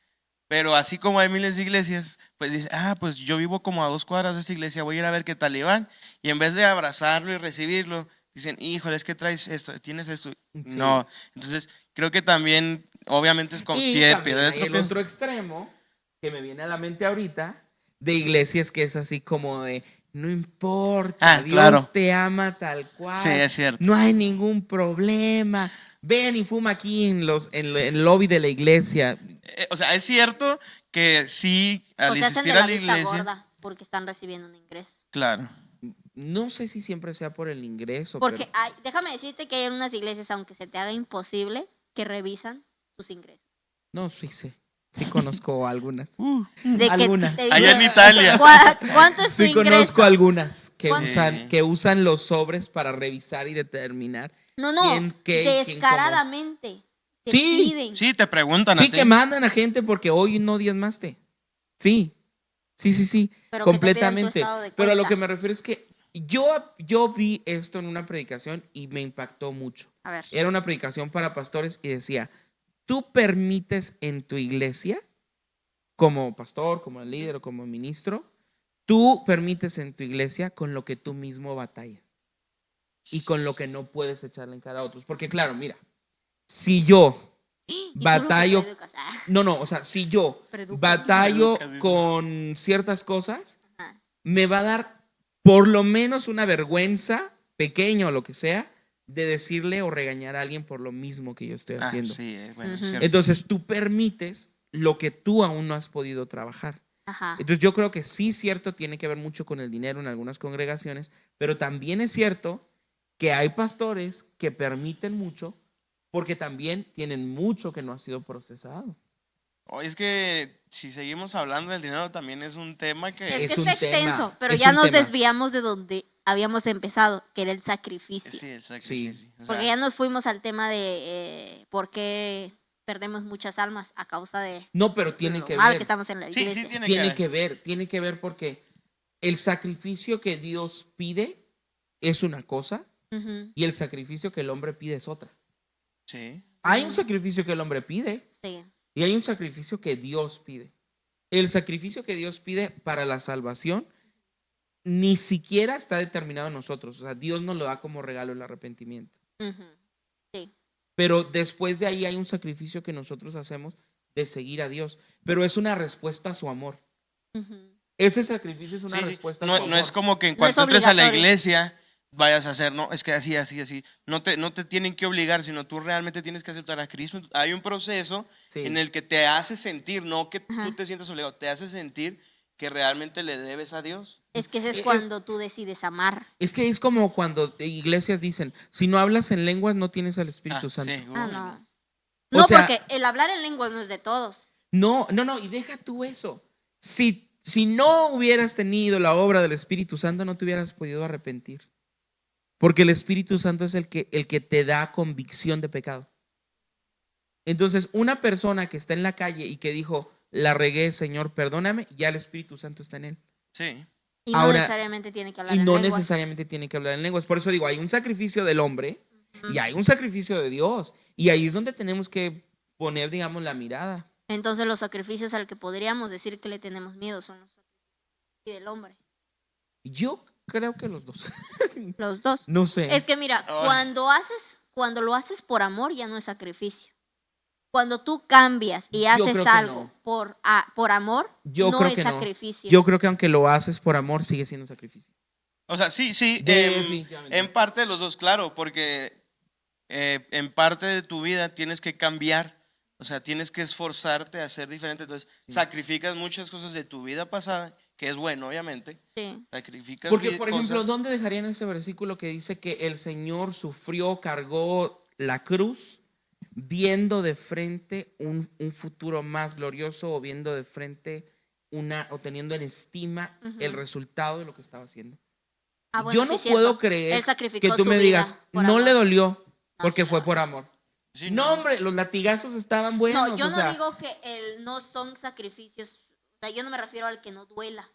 [SPEAKER 1] pero así como hay miles de iglesias, pues dice, pues yo vivo como a 2 cuadras de esta iglesia, voy a ir a ver qué tal le van, y en vez de abrazarlo y recibirlo, dicen, híjole, es que traes esto, tienes esto.
[SPEAKER 3] Sí.
[SPEAKER 1] No, entonces creo que también, obviamente es como
[SPEAKER 3] Y
[SPEAKER 1] piedra
[SPEAKER 3] también
[SPEAKER 1] de
[SPEAKER 3] hay el
[SPEAKER 1] tropiezo.
[SPEAKER 3] otro extremo que me viene a la mente ahorita, de iglesias que es así como de no importa,
[SPEAKER 1] Ah,
[SPEAKER 3] Dios
[SPEAKER 1] claro.
[SPEAKER 3] te ama tal cual.
[SPEAKER 1] Sí, es cierto.
[SPEAKER 3] No hay ningún problema. Ven y fuma aquí en el lobby de la iglesia.
[SPEAKER 1] O sea, es cierto que sí, al
[SPEAKER 2] O se hacen
[SPEAKER 1] asistir
[SPEAKER 2] de
[SPEAKER 1] a
[SPEAKER 2] la
[SPEAKER 1] la
[SPEAKER 2] vista
[SPEAKER 1] iglesia,
[SPEAKER 2] gorda porque están recibiendo un ingreso.
[SPEAKER 1] claro.
[SPEAKER 3] No sé si siempre sea por el ingreso,
[SPEAKER 2] Porque
[SPEAKER 3] pero
[SPEAKER 2] déjame decirte que hay unas iglesias, aunque se te haga imposible, que revisan tus ingresos.
[SPEAKER 3] no, sí sé. Sí conozco algunas.
[SPEAKER 2] De que
[SPEAKER 3] Algunas.
[SPEAKER 2] te
[SPEAKER 1] Allá en
[SPEAKER 2] dicen,
[SPEAKER 1] Italia.
[SPEAKER 2] ¿Cuánto es tu
[SPEAKER 3] Sí
[SPEAKER 2] ingreso?
[SPEAKER 3] conozco algunas que
[SPEAKER 2] ¿Cuánto?
[SPEAKER 3] usan los sobres para revisar y determinar
[SPEAKER 2] No, no,
[SPEAKER 3] quién qué y quién cómo.
[SPEAKER 2] descaradamente te
[SPEAKER 3] Sí.
[SPEAKER 2] piden.
[SPEAKER 1] Sí, te preguntan a
[SPEAKER 3] Sí,
[SPEAKER 1] ti.
[SPEAKER 3] que mandan a gente porque hoy no diezmaste. Sí, sí,
[SPEAKER 2] Pero que te pidan tu
[SPEAKER 3] completamente.
[SPEAKER 2] estado de
[SPEAKER 3] Pero a lo
[SPEAKER 2] cuenta.
[SPEAKER 3] que me refiero es que yo vi esto en una predicación y me impactó mucho.
[SPEAKER 2] A ver.
[SPEAKER 3] Era una predicación para pastores y decía, ¿tú permites en tu iglesia, como pastor, como líder o como ministro, tú permites en tu iglesia con lo que tú mismo batallas y con lo que no puedes echarle en cara a otros? Porque claro, mira, si yo
[SPEAKER 2] ¿Y tú los
[SPEAKER 3] batallo,
[SPEAKER 2] educas? Ah,
[SPEAKER 3] no, o sea, si yo
[SPEAKER 2] Preeduca.
[SPEAKER 3] batallo
[SPEAKER 1] Preeducas, dice.
[SPEAKER 3] con ciertas cosas,
[SPEAKER 2] ajá.
[SPEAKER 3] me va a dar por lo menos una vergüenza, pequeña o lo que sea, de decirle o regañar a alguien por lo mismo que yo estoy
[SPEAKER 1] Ah,
[SPEAKER 3] haciendo.
[SPEAKER 1] sí, bueno, es
[SPEAKER 2] Ujú.
[SPEAKER 1] cierto.
[SPEAKER 3] Entonces tú permites lo que tú aún no has podido trabajar.
[SPEAKER 2] Ajá.
[SPEAKER 3] Entonces yo creo que sí, cierto, tiene que ver mucho con el dinero en algunas congregaciones, pero también es cierto que hay pastores que permiten mucho porque también tienen mucho que no ha sido procesado.
[SPEAKER 1] Oh, es que si seguimos hablando del dinero también es un tema que...
[SPEAKER 2] Es que
[SPEAKER 3] Es
[SPEAKER 2] está
[SPEAKER 3] un tema,
[SPEAKER 2] extenso, pero
[SPEAKER 3] es
[SPEAKER 2] ya
[SPEAKER 3] un
[SPEAKER 2] nos
[SPEAKER 3] tema.
[SPEAKER 2] desviamos de donde habíamos empezado, que era el sacrificio.
[SPEAKER 1] Sí, el sacrificio. O sea,
[SPEAKER 2] Porque ya nos fuimos al tema de por qué perdemos muchas almas a causa de
[SPEAKER 3] No, pero tiene
[SPEAKER 2] lo
[SPEAKER 3] que
[SPEAKER 2] mal
[SPEAKER 3] ver.
[SPEAKER 2] que estamos en la
[SPEAKER 1] sí,
[SPEAKER 2] iglesia.
[SPEAKER 1] sí, tiene
[SPEAKER 3] Tiene
[SPEAKER 1] que ver.
[SPEAKER 3] tiene que ver porque el sacrificio que Dios pide es una cosa
[SPEAKER 2] Ujú,
[SPEAKER 3] y el sacrificio que el hombre pide es otra.
[SPEAKER 1] Sí.
[SPEAKER 3] Hay un sacrificio que el hombre pide
[SPEAKER 2] sí.
[SPEAKER 3] y hay un sacrificio que Dios pide. El sacrificio que Dios pide para la salvación ni siquiera está determinado en nosotros. O sea, Dios nos lo da como regalo el arrepentimiento.
[SPEAKER 2] Ujú, sí.
[SPEAKER 3] Pero después de ahí hay un sacrificio que nosotros hacemos de seguir a Dios. Pero es una respuesta a su amor.
[SPEAKER 2] Ujú.
[SPEAKER 3] Ese sacrificio es una
[SPEAKER 1] Sí, sí.
[SPEAKER 3] respuesta a
[SPEAKER 1] No,
[SPEAKER 3] su
[SPEAKER 1] no
[SPEAKER 3] amor.
[SPEAKER 1] es como que en
[SPEAKER 2] No es
[SPEAKER 1] cuanto entres a la
[SPEAKER 2] obligatorio.
[SPEAKER 1] iglesia vayas a hacer, no, es que así, así, así. No te tienen que obligar, sino tú realmente tienes que aceptar a Cristo. Hay un proceso
[SPEAKER 3] Sí.
[SPEAKER 1] en el que te hace sentir, no que
[SPEAKER 2] Ajá.
[SPEAKER 1] tú te sientas obligado, te hace sentir que realmente le debes a Dios.
[SPEAKER 2] Es que ese es cuando tú decides amar.
[SPEAKER 3] Es que es como cuando iglesias dicen, si no hablas en lenguas no tienes al Espíritu Santo.
[SPEAKER 1] Sí,
[SPEAKER 2] Ah,
[SPEAKER 1] uy,
[SPEAKER 2] no.
[SPEAKER 3] O
[SPEAKER 2] No,
[SPEAKER 3] sea-
[SPEAKER 2] porque el hablar en lenguas no es de todos.
[SPEAKER 3] No, y deja tú eso. Si no hubieras tenido la obra del Espíritu Santo, no te hubieras podido arrepentir. Porque el Espíritu Santo es el que te da convicción de pecado. Entonces, una persona que está en la calle y que dijo, la regué, Señor, perdóname, ya el Espíritu Santo está en él.
[SPEAKER 1] Sí.
[SPEAKER 2] Y no
[SPEAKER 3] Ahora,
[SPEAKER 2] necesariamente tiene que hablar
[SPEAKER 3] Y
[SPEAKER 2] en
[SPEAKER 3] no
[SPEAKER 2] lenguas.
[SPEAKER 3] necesariamente tiene que hablar en lenguas. Por eso digo, hay un sacrificio del hombre y hay un sacrificio de Dios. Y ahí es donde tenemos que poner, digamos, la mirada.
[SPEAKER 2] Entonces los sacrificios al que podríamos decir que le tenemos miedo son los sacrificios del hombre.
[SPEAKER 3] Yo creo que los dos.
[SPEAKER 2] Los dos.
[SPEAKER 3] No sé.
[SPEAKER 2] Es que mira,
[SPEAKER 1] Ay.
[SPEAKER 2] cuando lo haces por amor ya no es sacrificio. Cuando tú cambias y
[SPEAKER 3] Yo
[SPEAKER 2] haces
[SPEAKER 3] creo que
[SPEAKER 2] algo
[SPEAKER 3] no.
[SPEAKER 2] por amor,
[SPEAKER 3] Yo
[SPEAKER 2] no
[SPEAKER 3] creo
[SPEAKER 2] es
[SPEAKER 3] que no.
[SPEAKER 2] sacrificio.
[SPEAKER 3] Yo creo que aunque lo haces por amor, sigue siendo sacrificio.
[SPEAKER 1] O sea, sí,
[SPEAKER 3] Definitivamente.
[SPEAKER 1] en parte de los dos, claro, porque en parte de tu vida tienes que cambiar, o sea, tienes que esforzarte a ser diferente, entonces sacrificas muchas cosas de tu vida pasada, que es bueno, obviamente,
[SPEAKER 2] Sí.
[SPEAKER 1] sacrificas
[SPEAKER 3] Porque, por ejemplo,
[SPEAKER 1] cosas.
[SPEAKER 3] ¿dónde dejarían ese versículo que dice que el Señor sufrió, cargó la cruz, viendo de frente un futuro más glorioso o viendo de frente o teniendo en estima el resultado de lo que estaba haciendo?
[SPEAKER 2] Ah, bueno,
[SPEAKER 3] Yo no
[SPEAKER 2] sí, cierto.
[SPEAKER 3] puedo creer
[SPEAKER 2] Él sacrificó
[SPEAKER 3] que tú
[SPEAKER 2] su
[SPEAKER 3] me
[SPEAKER 2] vida
[SPEAKER 3] digas,
[SPEAKER 2] por
[SPEAKER 3] no
[SPEAKER 2] amor.
[SPEAKER 3] le dolió
[SPEAKER 2] No,
[SPEAKER 3] porque
[SPEAKER 2] sí
[SPEAKER 3] fue
[SPEAKER 2] le
[SPEAKER 3] por amor.
[SPEAKER 1] Sí,
[SPEAKER 3] No, hombre, los latigazos estaban buenos.
[SPEAKER 2] No, yo
[SPEAKER 3] o
[SPEAKER 2] no
[SPEAKER 3] sea,
[SPEAKER 2] digo que no son sacrificios. O sea, yo no me refiero al que no duela.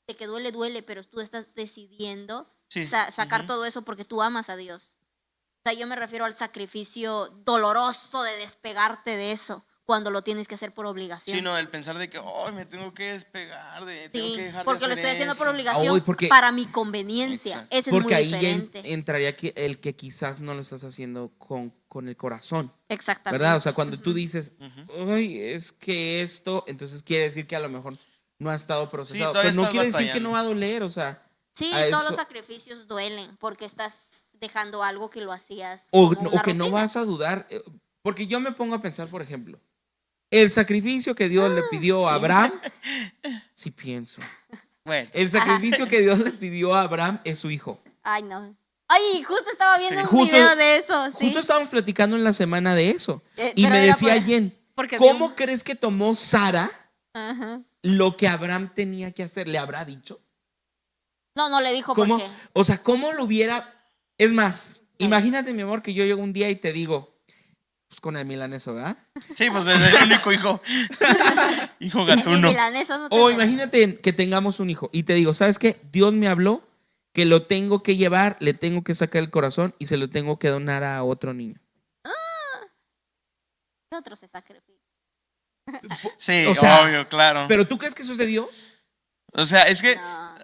[SPEAKER 2] De que duele, duele, pero tú estás decidiendo
[SPEAKER 1] Sí.
[SPEAKER 2] sacar todo eso porque tú amas a Dios. O sea, yo me refiero al sacrificio doloroso de despegarte de eso cuando lo tienes que hacer por obligación.
[SPEAKER 1] Sí, no, el pensar de que, oh, me tengo que despegar, tengo
[SPEAKER 2] Sí,
[SPEAKER 1] que dejar
[SPEAKER 2] porque
[SPEAKER 1] de
[SPEAKER 2] lo
[SPEAKER 1] hacer
[SPEAKER 2] estoy haciendo por
[SPEAKER 1] esto.
[SPEAKER 2] obligación
[SPEAKER 3] Ay, porque-
[SPEAKER 2] para mi conveniencia.
[SPEAKER 1] Exacto.
[SPEAKER 2] Ese es
[SPEAKER 3] porque
[SPEAKER 2] muy
[SPEAKER 3] ahí ya
[SPEAKER 2] diferente.
[SPEAKER 3] entraría el que quizás no lo estás haciendo con el corazón.
[SPEAKER 2] Exactamente.
[SPEAKER 3] ¿Verdad? O sea, cuando tú
[SPEAKER 2] Ujú.
[SPEAKER 3] dices, ay, es que esto, entonces quiere decir que a lo mejor no ha estado procesado.
[SPEAKER 1] todavía
[SPEAKER 3] Pero no
[SPEAKER 1] estás
[SPEAKER 3] quiere decir que
[SPEAKER 1] batallando.
[SPEAKER 3] no va a doler, o sea,
[SPEAKER 2] Sí,
[SPEAKER 3] a
[SPEAKER 2] todos
[SPEAKER 3] eso.
[SPEAKER 2] los sacrificios duelen porque estás dejando algo que lo hacías
[SPEAKER 3] O,
[SPEAKER 2] como una
[SPEAKER 3] o que no
[SPEAKER 2] rutina.
[SPEAKER 3] vas a dudar. Porque yo me pongo a pensar, por ejemplo, el sacrificio que Dios le pidió a
[SPEAKER 2] piensa.
[SPEAKER 3] Abraham, sí pienso.
[SPEAKER 1] Bueno,
[SPEAKER 3] El sacrificio que Dios le pidió a Abraham es su hijo.
[SPEAKER 2] Ay, no. Ay, justo estaba viendo
[SPEAKER 1] Sí.
[SPEAKER 2] un
[SPEAKER 3] Justo-
[SPEAKER 2] video de eso, sí.
[SPEAKER 3] Justo estábamos platicando en la semana de eso. Y
[SPEAKER 2] pero
[SPEAKER 3] me
[SPEAKER 2] era
[SPEAKER 3] decía
[SPEAKER 2] por-
[SPEAKER 3] Jen,
[SPEAKER 2] porque vi
[SPEAKER 3] ¿cómo
[SPEAKER 2] un-
[SPEAKER 3] crees que tomó Sara
[SPEAKER 2] Ajá.
[SPEAKER 3] lo que Abraham tenía que hacer? ¿Le habrá dicho?
[SPEAKER 2] No, no le dijo
[SPEAKER 3] ¿Cómo?
[SPEAKER 2] por qué.
[SPEAKER 3] O sea, ¿cómo lo hubiera? Es más,
[SPEAKER 2] Sí.
[SPEAKER 3] imagínate, mi amor, que yo llego un día y te digo, pues con el milaneso, ¿verdad?
[SPEAKER 1] sí, pues es el único hijo. Hijo
[SPEAKER 2] El
[SPEAKER 1] gatuno.
[SPEAKER 2] milaneso no te
[SPEAKER 3] O
[SPEAKER 2] metas.
[SPEAKER 3] imagínate que tengamos un hijo y te digo, ¿sabes qué? Dios me habló que lo tengo que llevar, le tengo que sacar el corazón y se lo tengo que donar a otro niño.
[SPEAKER 2] ¿Qué otro se sacrifica?
[SPEAKER 1] Sí,
[SPEAKER 3] O sea,
[SPEAKER 1] obvio, claro.
[SPEAKER 3] ¿Pero tú crees que eso es de Dios?
[SPEAKER 1] O sea, es que
[SPEAKER 2] No.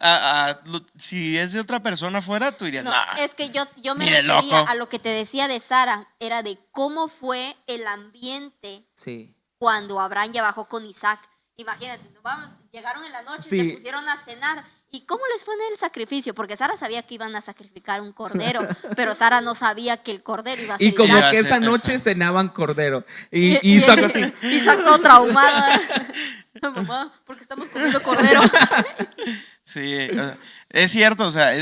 [SPEAKER 1] si es de otra persona fuera, tú dirías,
[SPEAKER 2] No,
[SPEAKER 1] nah.
[SPEAKER 2] es que yo me
[SPEAKER 1] ni de
[SPEAKER 2] refería
[SPEAKER 1] loco.
[SPEAKER 2] a lo que te decía de Sara, era de cómo fue el ambiente
[SPEAKER 3] Sí.
[SPEAKER 2] cuando Abraham ya bajó con Isaac. Imagínate, llegaron en la noche,
[SPEAKER 3] Sí.
[SPEAKER 2] se pusieron a cenar. ¿Y cómo les fue en el sacrificio? Porque Sara sabía que iban a sacrificar un cordero, pero Sara no sabía que el cordero iba a ser
[SPEAKER 3] Y como
[SPEAKER 1] Iba a
[SPEAKER 3] que
[SPEAKER 1] ser
[SPEAKER 3] esa noche
[SPEAKER 1] eso.
[SPEAKER 3] cenaban cordero. Y Isaac así.
[SPEAKER 2] Isaac todo traumado. Mamá, porque estamos comiendo cordero.
[SPEAKER 1] Sí, o sea, es cierto, o sea,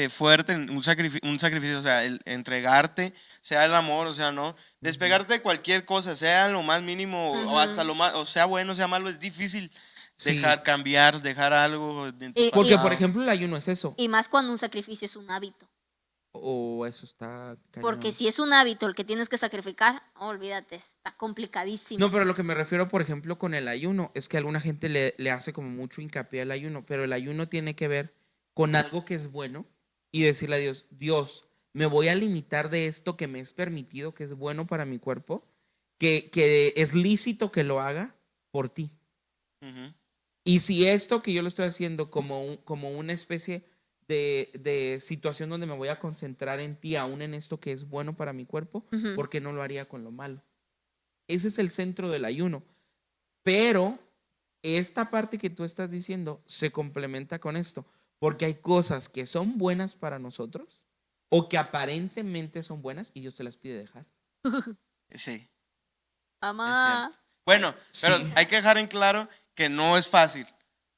[SPEAKER 1] fuerte, un sacrificio, o sea, el entregarte, sea el amor, o sea, no, despegarte de cualquier cosa, sea lo más mínimo o hasta lo más, o sea bueno, sea malo, es difícil
[SPEAKER 3] Sí.
[SPEAKER 1] dejar algo en tu
[SPEAKER 2] Y-
[SPEAKER 3] Porque,
[SPEAKER 1] pasado.
[SPEAKER 3] por ejemplo, el ayuno es eso.
[SPEAKER 2] Y más cuando un sacrificio es un hábito.
[SPEAKER 3] O eso está cañón.
[SPEAKER 2] Porque si es un hábito el que tienes que sacrificar, olvídate, está complicadísimo.
[SPEAKER 3] No, pero lo que me refiero, por ejemplo, con el ayuno, es que a alguna gente le hace como mucho hincapié al ayuno, pero el ayuno tiene que ver con algo que es bueno y decirle a Dios, Dios, me voy a limitar de esto que me es permitido, que es bueno para mi cuerpo, que es lícito que lo haga por ti.
[SPEAKER 1] Ujú.
[SPEAKER 3] Y si esto que yo lo estoy haciendo como una especie de situación donde me voy a concentrar en ti, aún en esto que es bueno para mi cuerpo,
[SPEAKER 2] Ujú.
[SPEAKER 3] ¿por qué no lo haría con lo malo? Ese es el centro del ayuno. Pero esta parte que tú estás diciendo se complementa con esto, porque hay cosas que son buenas para nosotros o que aparentemente son buenas y Dios te las pide dejar.
[SPEAKER 1] Sí,
[SPEAKER 2] Mamá.
[SPEAKER 1] es cierto. Bueno, pero
[SPEAKER 3] Sí.
[SPEAKER 1] hay que dejar en claro que no es fácil.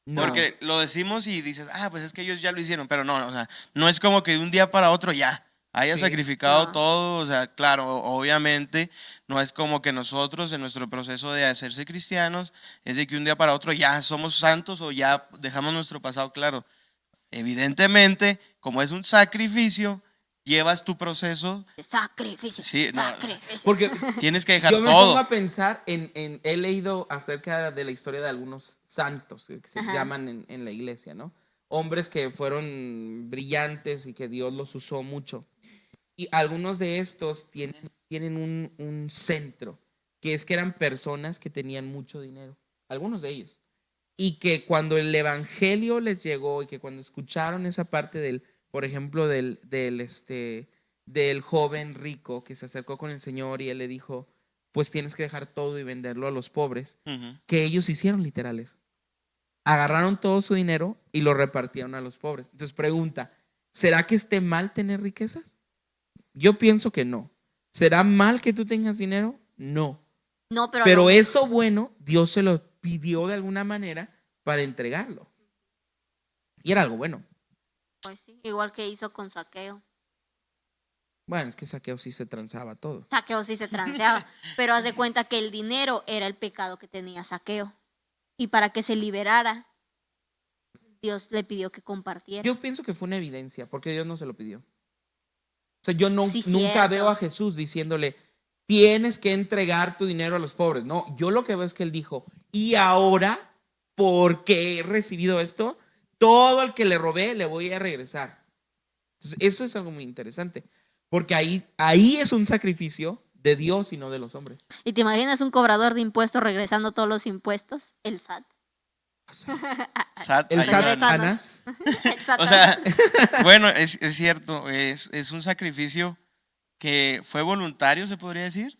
[SPEAKER 3] No.
[SPEAKER 1] Porque lo decimos y dices, pues es que ellos ya lo hicieron, pero no, o sea, no es como que de un día para otro ya haya
[SPEAKER 3] Sí.
[SPEAKER 1] sacrificado
[SPEAKER 2] No.
[SPEAKER 1] todo, o sea, claro, obviamente no es como que nosotros en nuestro proceso de hacerse cristianos es de que un día para otro ya somos santos o ya dejamos nuestro pasado claro. Evidentemente, como es un sacrificio, llevas tu proceso,
[SPEAKER 2] Sacrificio.
[SPEAKER 1] Sí, no,
[SPEAKER 2] sacrificio.
[SPEAKER 3] Porque
[SPEAKER 1] tienes que dejar
[SPEAKER 3] yo me pongo
[SPEAKER 1] todo.
[SPEAKER 3] a pensar he leído acerca de la historia de algunos santos que se
[SPEAKER 2] Ajá.
[SPEAKER 3] llaman en la iglesia, ¿no? Hombres que fueron brillantes y que Dios los usó mucho. Y algunos de estos tienen un centro, que es que eran personas que tenían mucho dinero, algunos de ellos. Y que cuando el evangelio les llegó y que cuando escucharon esa parte por ejemplo, del joven rico que se acercó con el Señor y él le dijo, pues tienes que dejar todo y venderlo a los pobres,
[SPEAKER 1] Ujú.
[SPEAKER 3] que ellos hicieron literales. Agarraron todo su dinero y lo repartieron a los pobres. Entonces pregunta, ¿será que esté mal tener riquezas? Yo pienso que no. ¿Será mal que tú tengas dinero? No.
[SPEAKER 2] No, pero,
[SPEAKER 3] Pero eso bueno, Dios se lo pidió de alguna manera para entregarlo. Y era algo bueno.
[SPEAKER 2] pues sí, igual que hizo con Saqueo.
[SPEAKER 3] Bueno, es que Saqueo sí se transaba todo.
[SPEAKER 2] Saqueo sí se transeaba, pero haz de cuenta que el dinero era el pecado que tenía Saqueo. Y para que se liberara, Dios le pidió que compartiera.
[SPEAKER 3] Yo pienso que fue una evidencia, porque Dios no se lo pidió. O sea, yo
[SPEAKER 2] Sí,
[SPEAKER 3] nunca
[SPEAKER 2] cierto.
[SPEAKER 3] veo a Jesús diciéndole, tienes que entregar tu dinero a los pobres. No, yo lo que veo es que él dijo, y ahora, porque he recibido esto, todo el que le robé le voy a regresar. Entonces, eso es algo muy interesante, porque ahí es un sacrificio de Dios y no de los hombres.
[SPEAKER 2] ¿Y te imaginas un cobrador de impuestos regresando todos los impuestos? El SAT.
[SPEAKER 1] SAT,
[SPEAKER 3] El SAT,
[SPEAKER 1] ayúdanos.
[SPEAKER 3] Anás,
[SPEAKER 2] El SAT.
[SPEAKER 1] O sea, bueno, es cierto, es un sacrificio que fue voluntario, se podría decir,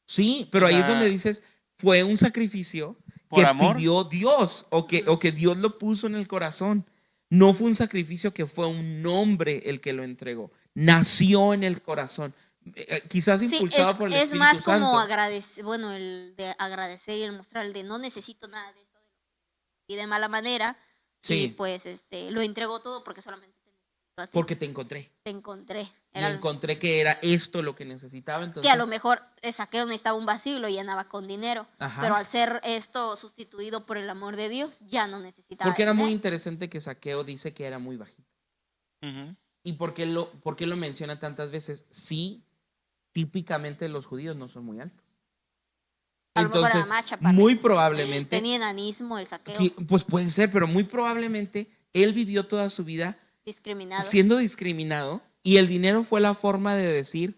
[SPEAKER 3] sí, pero
[SPEAKER 1] O
[SPEAKER 3] ahí es
[SPEAKER 1] sea,
[SPEAKER 3] donde dices, fue un sacrificio
[SPEAKER 1] por
[SPEAKER 3] que
[SPEAKER 1] amor.
[SPEAKER 3] pidió Dios o que Dios lo puso en el corazón. No fue un sacrificio que fue un hombre el que lo entregó. Nació en el corazón. Quizás
[SPEAKER 2] Sí,
[SPEAKER 3] impulsado por el
[SPEAKER 2] es
[SPEAKER 3] Espíritu
[SPEAKER 2] más como
[SPEAKER 3] Santo.
[SPEAKER 2] agradecer, bueno, el de agradecer y el mostrar el de no necesito nada de esto y de mala manera. Y
[SPEAKER 3] Sí,
[SPEAKER 2] pues lo entregó todo porque solamente te necesito a ti.
[SPEAKER 3] porque te encontré.
[SPEAKER 2] Te encontré.
[SPEAKER 3] Y encontré que era esto lo que necesitaba.
[SPEAKER 2] Que a
[SPEAKER 3] Entonces,
[SPEAKER 2] lo mejor Saqueo necesitaba un vacío y lo llenaba con dinero.
[SPEAKER 3] Ajá.
[SPEAKER 2] Pero al ser esto sustituido por el amor de Dios, ya no necesitaba
[SPEAKER 3] porque era muy
[SPEAKER 2] dinero.
[SPEAKER 3] interesante que Saqueo dice que era muy bajito.
[SPEAKER 1] Ujú.
[SPEAKER 3] ¿Y por qué lo menciona tantas veces? Sí, típicamente los judíos no son muy altos.
[SPEAKER 2] A lo mejor era
[SPEAKER 3] Entonces,
[SPEAKER 2] más chaparrito.
[SPEAKER 3] muy probablemente,
[SPEAKER 2] Tenía enanismo el Saqueo.
[SPEAKER 3] pues puede ser, pero muy probablemente él vivió toda su vida
[SPEAKER 2] Discriminado.
[SPEAKER 3] siendo discriminado y el dinero fue la forma de decir,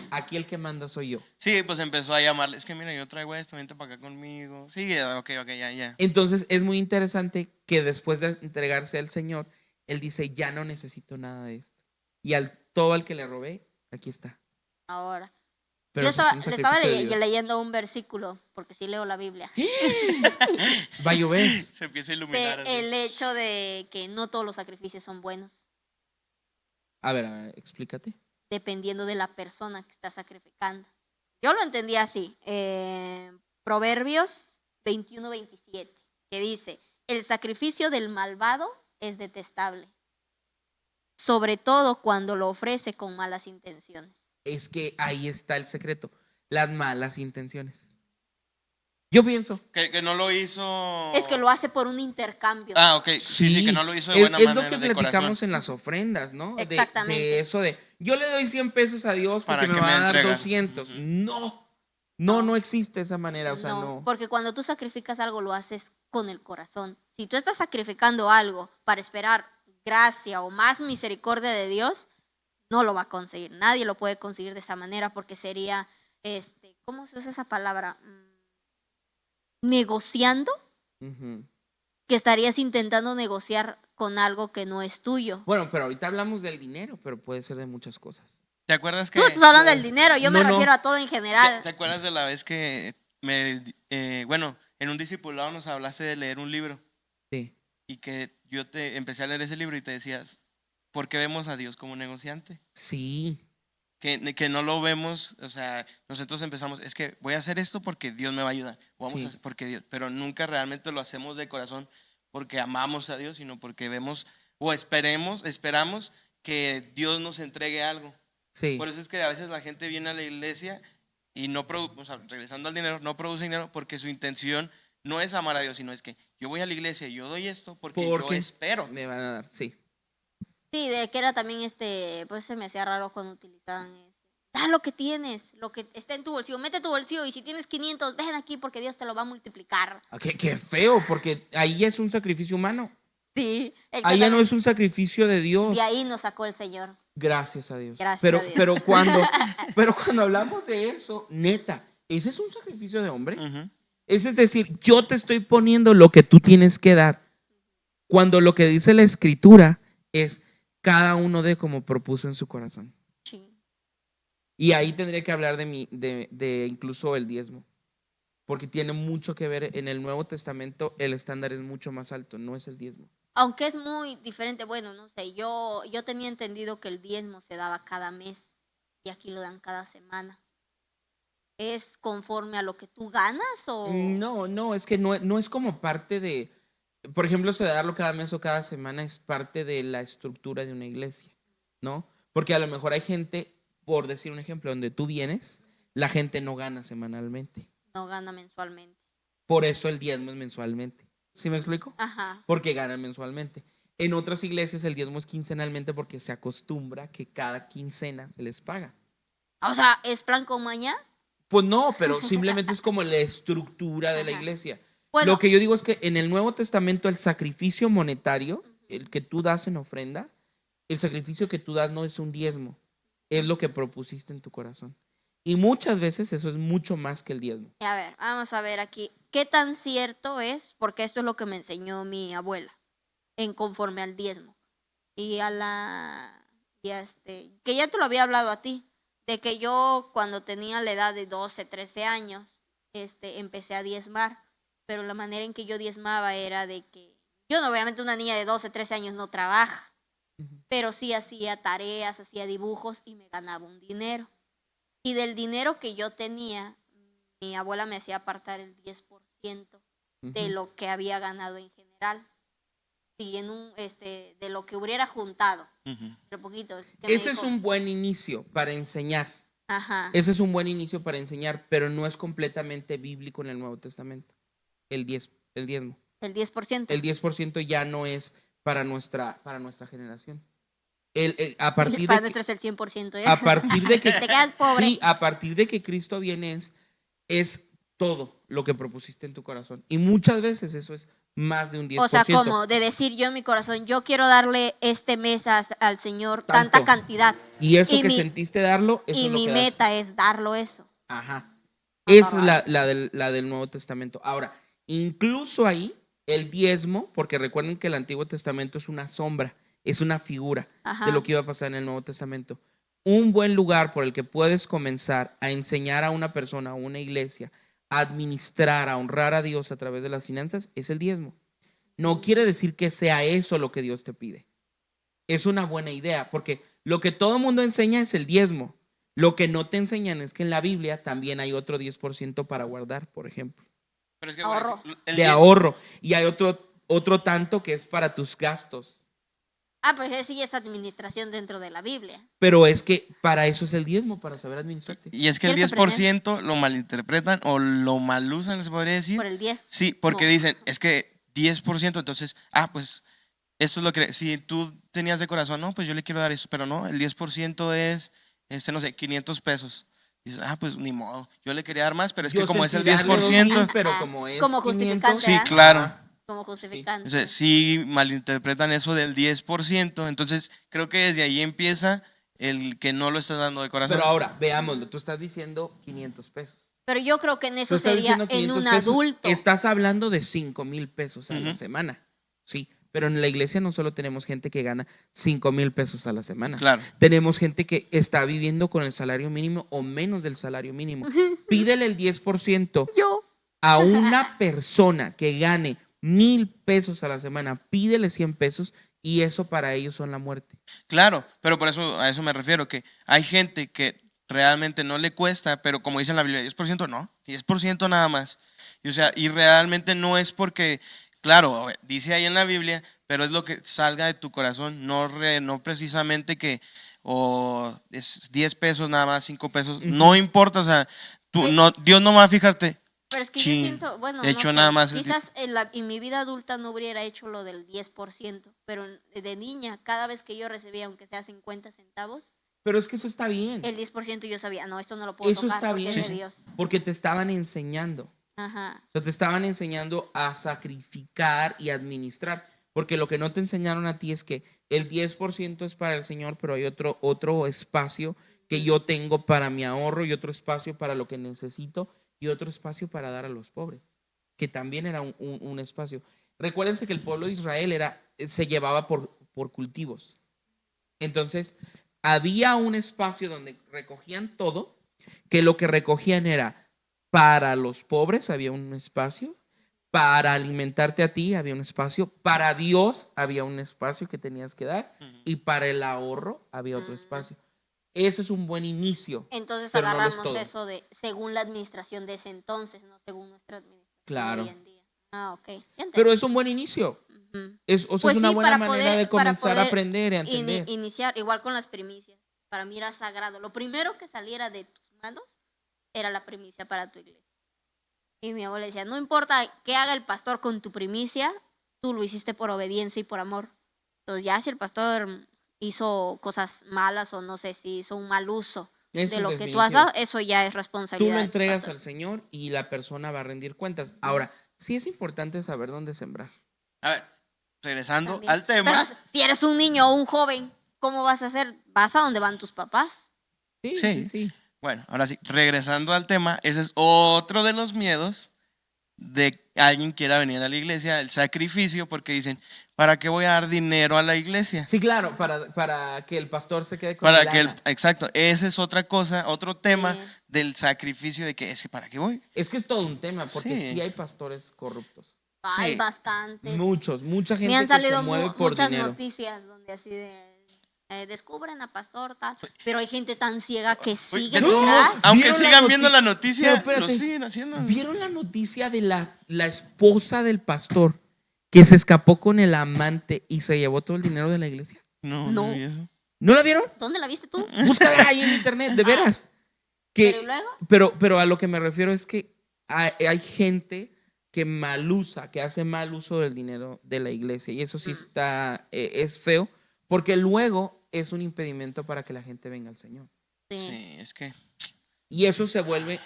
[SPEAKER 3] aquí el que manda soy yo.
[SPEAKER 1] Sí, pues empezó a llamarle, es que mira, yo traigo esto, vente para acá conmigo. Sí, ok, ya.
[SPEAKER 3] Entonces es muy interesante que después de entregarse al Señor, él dice, ya no necesito nada de esto. Y todo al que le robé, aquí está.
[SPEAKER 2] Ahora.
[SPEAKER 3] Pero
[SPEAKER 2] Yo
[SPEAKER 3] eso es un
[SPEAKER 2] le estaba
[SPEAKER 3] sacrificio de vida.
[SPEAKER 2] leyendo un versículo, porque sí leo la Biblia.
[SPEAKER 3] Va a llover.
[SPEAKER 1] Se empieza a iluminar. así.
[SPEAKER 2] El hecho de que no todos los sacrificios son buenos,
[SPEAKER 3] A ver, explícate.
[SPEAKER 2] dependiendo de la persona que está sacrificando. Yo lo entendí así. Proverbios 21-27, que dice, el sacrificio del malvado es detestable, sobre todo cuando lo ofrece con malas intenciones.
[SPEAKER 3] Es que ahí está el secreto, las malas intenciones. Yo pienso.
[SPEAKER 1] Que no lo hizo.
[SPEAKER 2] Es que lo hace por un intercambio.
[SPEAKER 1] Ah, ok. Sí, que no lo hizo de buena manera.
[SPEAKER 3] Es lo que
[SPEAKER 1] de
[SPEAKER 3] platicamos
[SPEAKER 1] corazón.
[SPEAKER 3] en las ofrendas, ¿no?
[SPEAKER 2] Exactamente.
[SPEAKER 3] De eso de, yo le doy 100 pesos a Dios porque
[SPEAKER 1] Para
[SPEAKER 3] me
[SPEAKER 1] que
[SPEAKER 3] va
[SPEAKER 1] me
[SPEAKER 3] a dar
[SPEAKER 1] entrega.
[SPEAKER 3] 200.
[SPEAKER 1] Ujú.
[SPEAKER 3] No existe esa manera, o sea,
[SPEAKER 2] No,
[SPEAKER 3] no.
[SPEAKER 2] porque cuando tú sacrificas algo lo haces con el corazón. Si tú estás sacrificando algo para esperar gracia o más misericordia de Dios, no lo va a conseguir. Nadie lo puede conseguir de esa manera porque sería, ¿cómo se usa esa palabra? Negociando,
[SPEAKER 3] Ujú.
[SPEAKER 2] que estarías intentando negociar con algo que no es tuyo.
[SPEAKER 3] Bueno, pero ahorita hablamos del dinero, pero puede ser de muchas cosas.
[SPEAKER 1] ¿Te acuerdas que.
[SPEAKER 2] Tú estás hablando del dinero, yo me
[SPEAKER 3] No.
[SPEAKER 2] refiero a todo en general.
[SPEAKER 1] ¿Te acuerdas de la vez que bueno, en un discipulado nos hablaste de leer un libro
[SPEAKER 3] Sí.
[SPEAKER 1] y que yo te empecé a leer ese libro y te decías, ¿por qué vemos a Dios como negociante?
[SPEAKER 3] Sí.
[SPEAKER 1] Que no lo vemos, o sea, nosotros empezamos, es que voy a hacer esto porque Dios me va a ayudar, o vamos
[SPEAKER 3] Sí.
[SPEAKER 1] a hacer porque Dios, pero nunca realmente lo hacemos de corazón porque amamos a Dios, sino porque vemos o esperamos que Dios nos entregue algo.
[SPEAKER 3] Sí.
[SPEAKER 1] Por eso es que a veces la gente viene a la iglesia y no produce, o sea, regresando al dinero, no produce dinero porque su intención no es amar a Dios, sino es que yo voy a la iglesia y yo doy esto porque yo espero.
[SPEAKER 3] me van a dar, sí.
[SPEAKER 2] Sí, de que era también pues se me hacía raro cuando utilizaban da lo que tienes, lo que está en tu bolsillo, mete tu bolsillo y si tienes 500, ven aquí porque Dios te lo va a multiplicar.
[SPEAKER 3] Qué feo, porque ahí es un sacrificio humano.
[SPEAKER 2] Sí,
[SPEAKER 3] Ahí ya no es un sacrificio de Dios.
[SPEAKER 2] De ahí nos sacó el Señor.
[SPEAKER 3] Gracias a Dios.
[SPEAKER 2] Gracias
[SPEAKER 3] pero,
[SPEAKER 2] a Dios.
[SPEAKER 3] pero cuando hablamos de eso, neta, ese es un sacrificio de hombre.
[SPEAKER 1] Ujú.
[SPEAKER 3] Es decir, yo te estoy poniendo lo que tú tienes que dar. Cuando lo que dice la escritura es cada uno de como propuso en su corazón.
[SPEAKER 2] Sí.
[SPEAKER 3] Y ahí tendría que hablar de incluso el diezmo. Porque tiene mucho que ver. En el Nuevo Testamento el estándar es mucho más alto, no es el diezmo.
[SPEAKER 2] Aunque es muy diferente, bueno, no sé, yo tenía entendido que el diezmo se daba cada mes y aquí lo dan cada semana. ¿Es conforme a lo que tú ganas o...?
[SPEAKER 3] No, es que no es como parte de, por ejemplo, eso de darlo cada mes o cada semana es parte de la estructura de una iglesia, ¿no? Porque a lo mejor hay gente, por decir un ejemplo, donde tú vienes, la gente no gana semanalmente.
[SPEAKER 2] No gana mensualmente.
[SPEAKER 3] Por eso el diezmo es mensualmente. ¿Sí me explico?
[SPEAKER 2] Ajá.
[SPEAKER 3] Porque ganan mensualmente. En otras iglesias el diezmo es quincenalmente porque se acostumbra que cada quincena se les paga.
[SPEAKER 2] O sea, ¿es plan con maña?
[SPEAKER 3] Pues no, pero simplemente es como la estructura de la
[SPEAKER 2] Ajá.
[SPEAKER 3] iglesia.
[SPEAKER 2] Bueno.
[SPEAKER 3] Lo que yo digo es que en el Nuevo Testamento el sacrificio monetario, el que tú das en ofrenda, el sacrificio que tú das no es un diezmo, es lo que propusiste en tu corazón. Y muchas veces eso es mucho más que el diezmo.
[SPEAKER 2] A ver, vamos a ver aquí. ¿Qué tan cierto es? Porque esto es lo que me enseñó mi abuela, en conforme al diezmo. Y que ya te lo había hablado a ti, de que yo cuando tenía la edad de 12, 13 años, empecé a diezmar, pero la manera en que yo diezmaba era de que yo no, obviamente una niña de 12, 13 años no trabaja, pero sí hacía tareas, hacía dibujos y me ganaba un dinero. Y del dinero que yo tenía, mi abuela me hacía apartar el 10% de lo que había ganado en general. Y en de lo que hubiera juntado. Pero poquito.
[SPEAKER 3] Ese es un buen inicio para enseñar.
[SPEAKER 2] Ajá.
[SPEAKER 3] Ese es un buen inicio para enseñar, pero no es completamente bíblico en el Nuevo Testamento. El diezmo.
[SPEAKER 2] El 10%.
[SPEAKER 3] El 10% ya no es para nuestra generación. A partir
[SPEAKER 2] Para
[SPEAKER 3] de
[SPEAKER 2] nuestro es el 100%.
[SPEAKER 3] a partir de que
[SPEAKER 2] Te quedas pobre.
[SPEAKER 3] Sí, a partir de que Cristo viene es todo lo que propusiste en tu corazón. Y muchas veces eso es más de un 10%.
[SPEAKER 2] O sea, como de decir yo en mi corazón, yo quiero darle este mes al Señor
[SPEAKER 3] Tanto.
[SPEAKER 2] tanta cantidad.
[SPEAKER 3] Y eso que sentiste darlo, eso
[SPEAKER 2] Y
[SPEAKER 3] es lo
[SPEAKER 2] mi
[SPEAKER 3] que das.
[SPEAKER 2] meta es darlo eso.
[SPEAKER 3] Ajá. Esa es la del Nuevo Testamento. Ahora, incluso ahí, el diezmo, porque recuerden que el Antiguo Testamento es una sombra, es una figura de lo que iba a pasar en el Nuevo Testamento. Un buen lugar por el que puedes comenzar a enseñar a una persona, a una iglesia, a administrar, a honrar a Dios a través de las finanzas, es el diezmo. No quiere decir que sea eso lo que Dios te pide. Es una buena idea, porque lo que todo el mundo enseña es el diezmo. Lo que no te enseñan es que en la Biblia también hay otro 10% para guardar, por ejemplo.
[SPEAKER 1] Pero es que,
[SPEAKER 2] Ahorro.
[SPEAKER 3] De ahorro. Y hay otro tanto que es para tus gastos.
[SPEAKER 2] Pues eso sí es administración dentro de la Biblia.
[SPEAKER 3] Pero es que para eso es el diezmo, para saber administrarte.
[SPEAKER 1] Y es que el
[SPEAKER 2] ¿Quieres
[SPEAKER 1] 10% lo malinterpretan o lo mal usan, se podría decir.
[SPEAKER 2] Por el 10.
[SPEAKER 1] Sí, porque
[SPEAKER 2] No.
[SPEAKER 1] dicen, es que 10%, entonces, pues esto es lo que, si tú tenías de corazón, no, pues yo le quiero dar eso, pero no, el 10% es, no sé, 500 pesos. Dices, pues ni modo, yo le quería dar más, pero es que como es el 10%,
[SPEAKER 3] pero como es
[SPEAKER 2] Como
[SPEAKER 3] 500,
[SPEAKER 2] justificante,
[SPEAKER 1] sí,
[SPEAKER 2] ¿verdad?
[SPEAKER 1] claro.
[SPEAKER 2] Como justificante.
[SPEAKER 1] Entonces, sí malinterpretan eso del 10%, entonces creo que desde ahí empieza el que no lo estás dando de corazón.
[SPEAKER 3] Pero ahora, veámoslo, tú estás diciendo 500 pesos.
[SPEAKER 2] Pero yo creo que en
[SPEAKER 3] Tú
[SPEAKER 2] eso
[SPEAKER 3] estás
[SPEAKER 2] sería
[SPEAKER 3] diciendo
[SPEAKER 2] en
[SPEAKER 3] 500
[SPEAKER 2] un
[SPEAKER 3] pesos.
[SPEAKER 2] adulto.
[SPEAKER 3] Estás hablando de 5,000 pesos a la semana. Sí, pero en la iglesia no solo tenemos gente que gana 5,000 pesos a la semana.
[SPEAKER 1] Claro.
[SPEAKER 3] Tenemos gente que está viviendo con el salario mínimo o menos del salario mínimo. Pídele el 10%
[SPEAKER 2] Yo.
[SPEAKER 3] a una persona que gane 1,000 pesos a la semana. Pídele 100 pesos y eso para ellos son la muerte.
[SPEAKER 1] Claro, pero por eso a eso me refiero, que hay gente que realmente no le cuesta, pero como dice en la Biblia, 10% no, 10% nada más. Y, o sea, y realmente no es porque, claro, dice ahí en la Biblia, pero es lo que salga de tu corazón, no precisamente que es 10 pesos nada más, 5 pesos, no importa, o sea, Dios no va a fijarte.
[SPEAKER 2] Pero es que
[SPEAKER 1] Chin,
[SPEAKER 2] yo siento, bueno,
[SPEAKER 1] he hecho
[SPEAKER 2] no sé,
[SPEAKER 1] nada más
[SPEAKER 2] quizás en mi vida adulta no hubiera hecho lo del 10%, pero de niña, cada vez que yo recibía, aunque sea 50 centavos,
[SPEAKER 3] Pero es que eso está bien.
[SPEAKER 2] el 10% yo sabía, no, esto no lo puedo
[SPEAKER 3] Eso
[SPEAKER 2] tocar
[SPEAKER 3] está
[SPEAKER 2] porque
[SPEAKER 3] bien.
[SPEAKER 2] es de Dios.
[SPEAKER 3] Porque te estaban enseñando.
[SPEAKER 2] Ajá.
[SPEAKER 3] O sea, te estaban enseñando a sacrificar y administrar. Porque lo que no te enseñaron a ti es que el 10% es para el Señor, pero hay otro espacio que yo tengo para mi ahorro y otro espacio para lo que necesito y otro espacio para dar a los pobres, que también era un espacio. Recuérdense que el pueblo de Israel se llevaba por cultivos. Entonces, había un espacio donde recogían todo, que lo que recogían era para los pobres, había un espacio, para alimentarte a ti había un espacio, para Dios había un espacio que tenías que dar y para el ahorro había otro espacio. Eso es un buen inicio.
[SPEAKER 2] Entonces
[SPEAKER 3] pero no lo es
[SPEAKER 2] agarramos
[SPEAKER 3] todo.
[SPEAKER 2] eso de según la administración de ese entonces, no según nuestra administración
[SPEAKER 3] Claro.
[SPEAKER 2] de hoy en día. Ok. Ya entendí.
[SPEAKER 3] Pero es un buen inicio. Es
[SPEAKER 2] Pues
[SPEAKER 3] una
[SPEAKER 2] sí,
[SPEAKER 3] buena
[SPEAKER 2] para
[SPEAKER 3] manera
[SPEAKER 2] poder-
[SPEAKER 3] de
[SPEAKER 2] para
[SPEAKER 3] comenzar a
[SPEAKER 2] poder
[SPEAKER 3] aprender y a entender.
[SPEAKER 2] Iniciar igual con las primicias. Para mí era sagrado. Lo primero que saliera de tus manos era la primicia para tu iglesia. Y mi abuela decía, no importa qué haga el pastor con tu primicia, tú lo hiciste por obediencia y por amor. Entonces ya si el pastor hizo cosas malas o no sé si hizo un mal uso
[SPEAKER 3] Eso
[SPEAKER 2] de
[SPEAKER 3] es
[SPEAKER 2] lo que tú
[SPEAKER 3] definitivo.
[SPEAKER 2] has dado, eso ya es responsabilidad.
[SPEAKER 3] Tú lo
[SPEAKER 2] de tus
[SPEAKER 3] entregas
[SPEAKER 2] pastores.
[SPEAKER 3] al Señor y la persona va a rendir cuentas. Ahora, sí es importante saber dónde sembrar.
[SPEAKER 1] A ver, regresando
[SPEAKER 2] También.
[SPEAKER 1] al tema.
[SPEAKER 2] Pero si eres un niño o un joven, ¿cómo vas a hacer? ¿Vas a donde van tus papás?
[SPEAKER 3] Sí.
[SPEAKER 1] Bueno, ahora sí, regresando al tema, ese es otro de los miedos de que alguien quiera venir a la iglesia, el sacrificio, porque dicen, ¿para qué voy a dar dinero a la iglesia?
[SPEAKER 3] Sí, claro, para que el pastor se quede con la lana.
[SPEAKER 1] Exacto, esa es otra cosa, otro tema
[SPEAKER 2] Sí.
[SPEAKER 1] del sacrificio de que es que ¿para qué voy?
[SPEAKER 3] Es que es todo un tema, porque
[SPEAKER 1] Sí.
[SPEAKER 3] sí hay pastores corruptos.
[SPEAKER 2] Hay
[SPEAKER 1] Sí.
[SPEAKER 2] bastantes.
[SPEAKER 3] Mucha gente
[SPEAKER 2] Me han
[SPEAKER 3] que se
[SPEAKER 2] salido
[SPEAKER 3] mueve por
[SPEAKER 2] muchas
[SPEAKER 3] dinero.
[SPEAKER 2] noticias donde así de descubren a pastor tal, pero hay gente tan ciega que
[SPEAKER 1] Oye,
[SPEAKER 2] sigue
[SPEAKER 1] de todos
[SPEAKER 2] detrás.
[SPEAKER 1] modos, aunque
[SPEAKER 3] ¿Vieron la
[SPEAKER 1] sigan viendo
[SPEAKER 3] noti-
[SPEAKER 1] la
[SPEAKER 3] Pero
[SPEAKER 1] noticia,
[SPEAKER 3] espérate,
[SPEAKER 1] lo siguen haciendo.
[SPEAKER 3] ¿Vieron la noticia de la esposa del pastor que se escapó con el amante y se llevó todo el dinero de la iglesia?
[SPEAKER 1] No,
[SPEAKER 2] No.
[SPEAKER 1] no vi eso.
[SPEAKER 3] ¿No la vieron?
[SPEAKER 2] ¿Dónde la viste tú?
[SPEAKER 3] Búscala ahí en internet, de veras.
[SPEAKER 2] Pero ¿y luego?
[SPEAKER 3] Pero a lo que me refiero es que hay gente que mal usa, que hace mal uso del dinero de la iglesia. Y eso sí está, es feo, porque luego es un impedimento para que la gente venga al Señor.
[SPEAKER 2] Sí.
[SPEAKER 1] Sí, es que.
[SPEAKER 3] Y eso se vuelve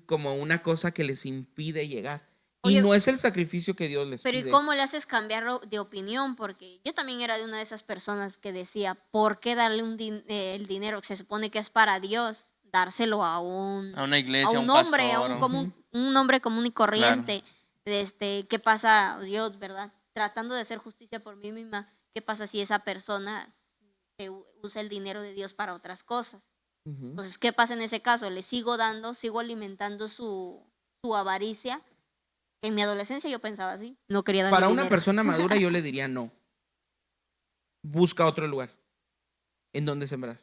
[SPEAKER 3] como una cosa que les impide llegar. Y
[SPEAKER 2] Oye,
[SPEAKER 3] no es el sacrificio que Dios les
[SPEAKER 2] Pero ¿y
[SPEAKER 3] pide.
[SPEAKER 2] cómo le haces cambiar de opinión? Porque yo también era de una de esas personas que decía, ¿por qué darle el dinero que se supone que es para Dios? Dárselo a
[SPEAKER 1] A una iglesia,
[SPEAKER 2] a un
[SPEAKER 1] a un
[SPEAKER 2] hombre,
[SPEAKER 1] pastor,
[SPEAKER 2] un hombre común y corriente. ¿Qué pasa? Yo, ¿verdad? Tratando de hacer justicia por mí misma, ¿qué pasa si esa persona usa el dinero de Dios para otras cosas?
[SPEAKER 3] Ujú.
[SPEAKER 2] Entonces, ¿qué pasa en ese caso? Le sigo dando, sigo alimentando su avaricia. En mi adolescencia yo pensaba así, no quería dar
[SPEAKER 3] Para
[SPEAKER 2] mi
[SPEAKER 3] una
[SPEAKER 2] dinero.
[SPEAKER 3] persona madura yo le diría no. Busca otro lugar en donde sembrar.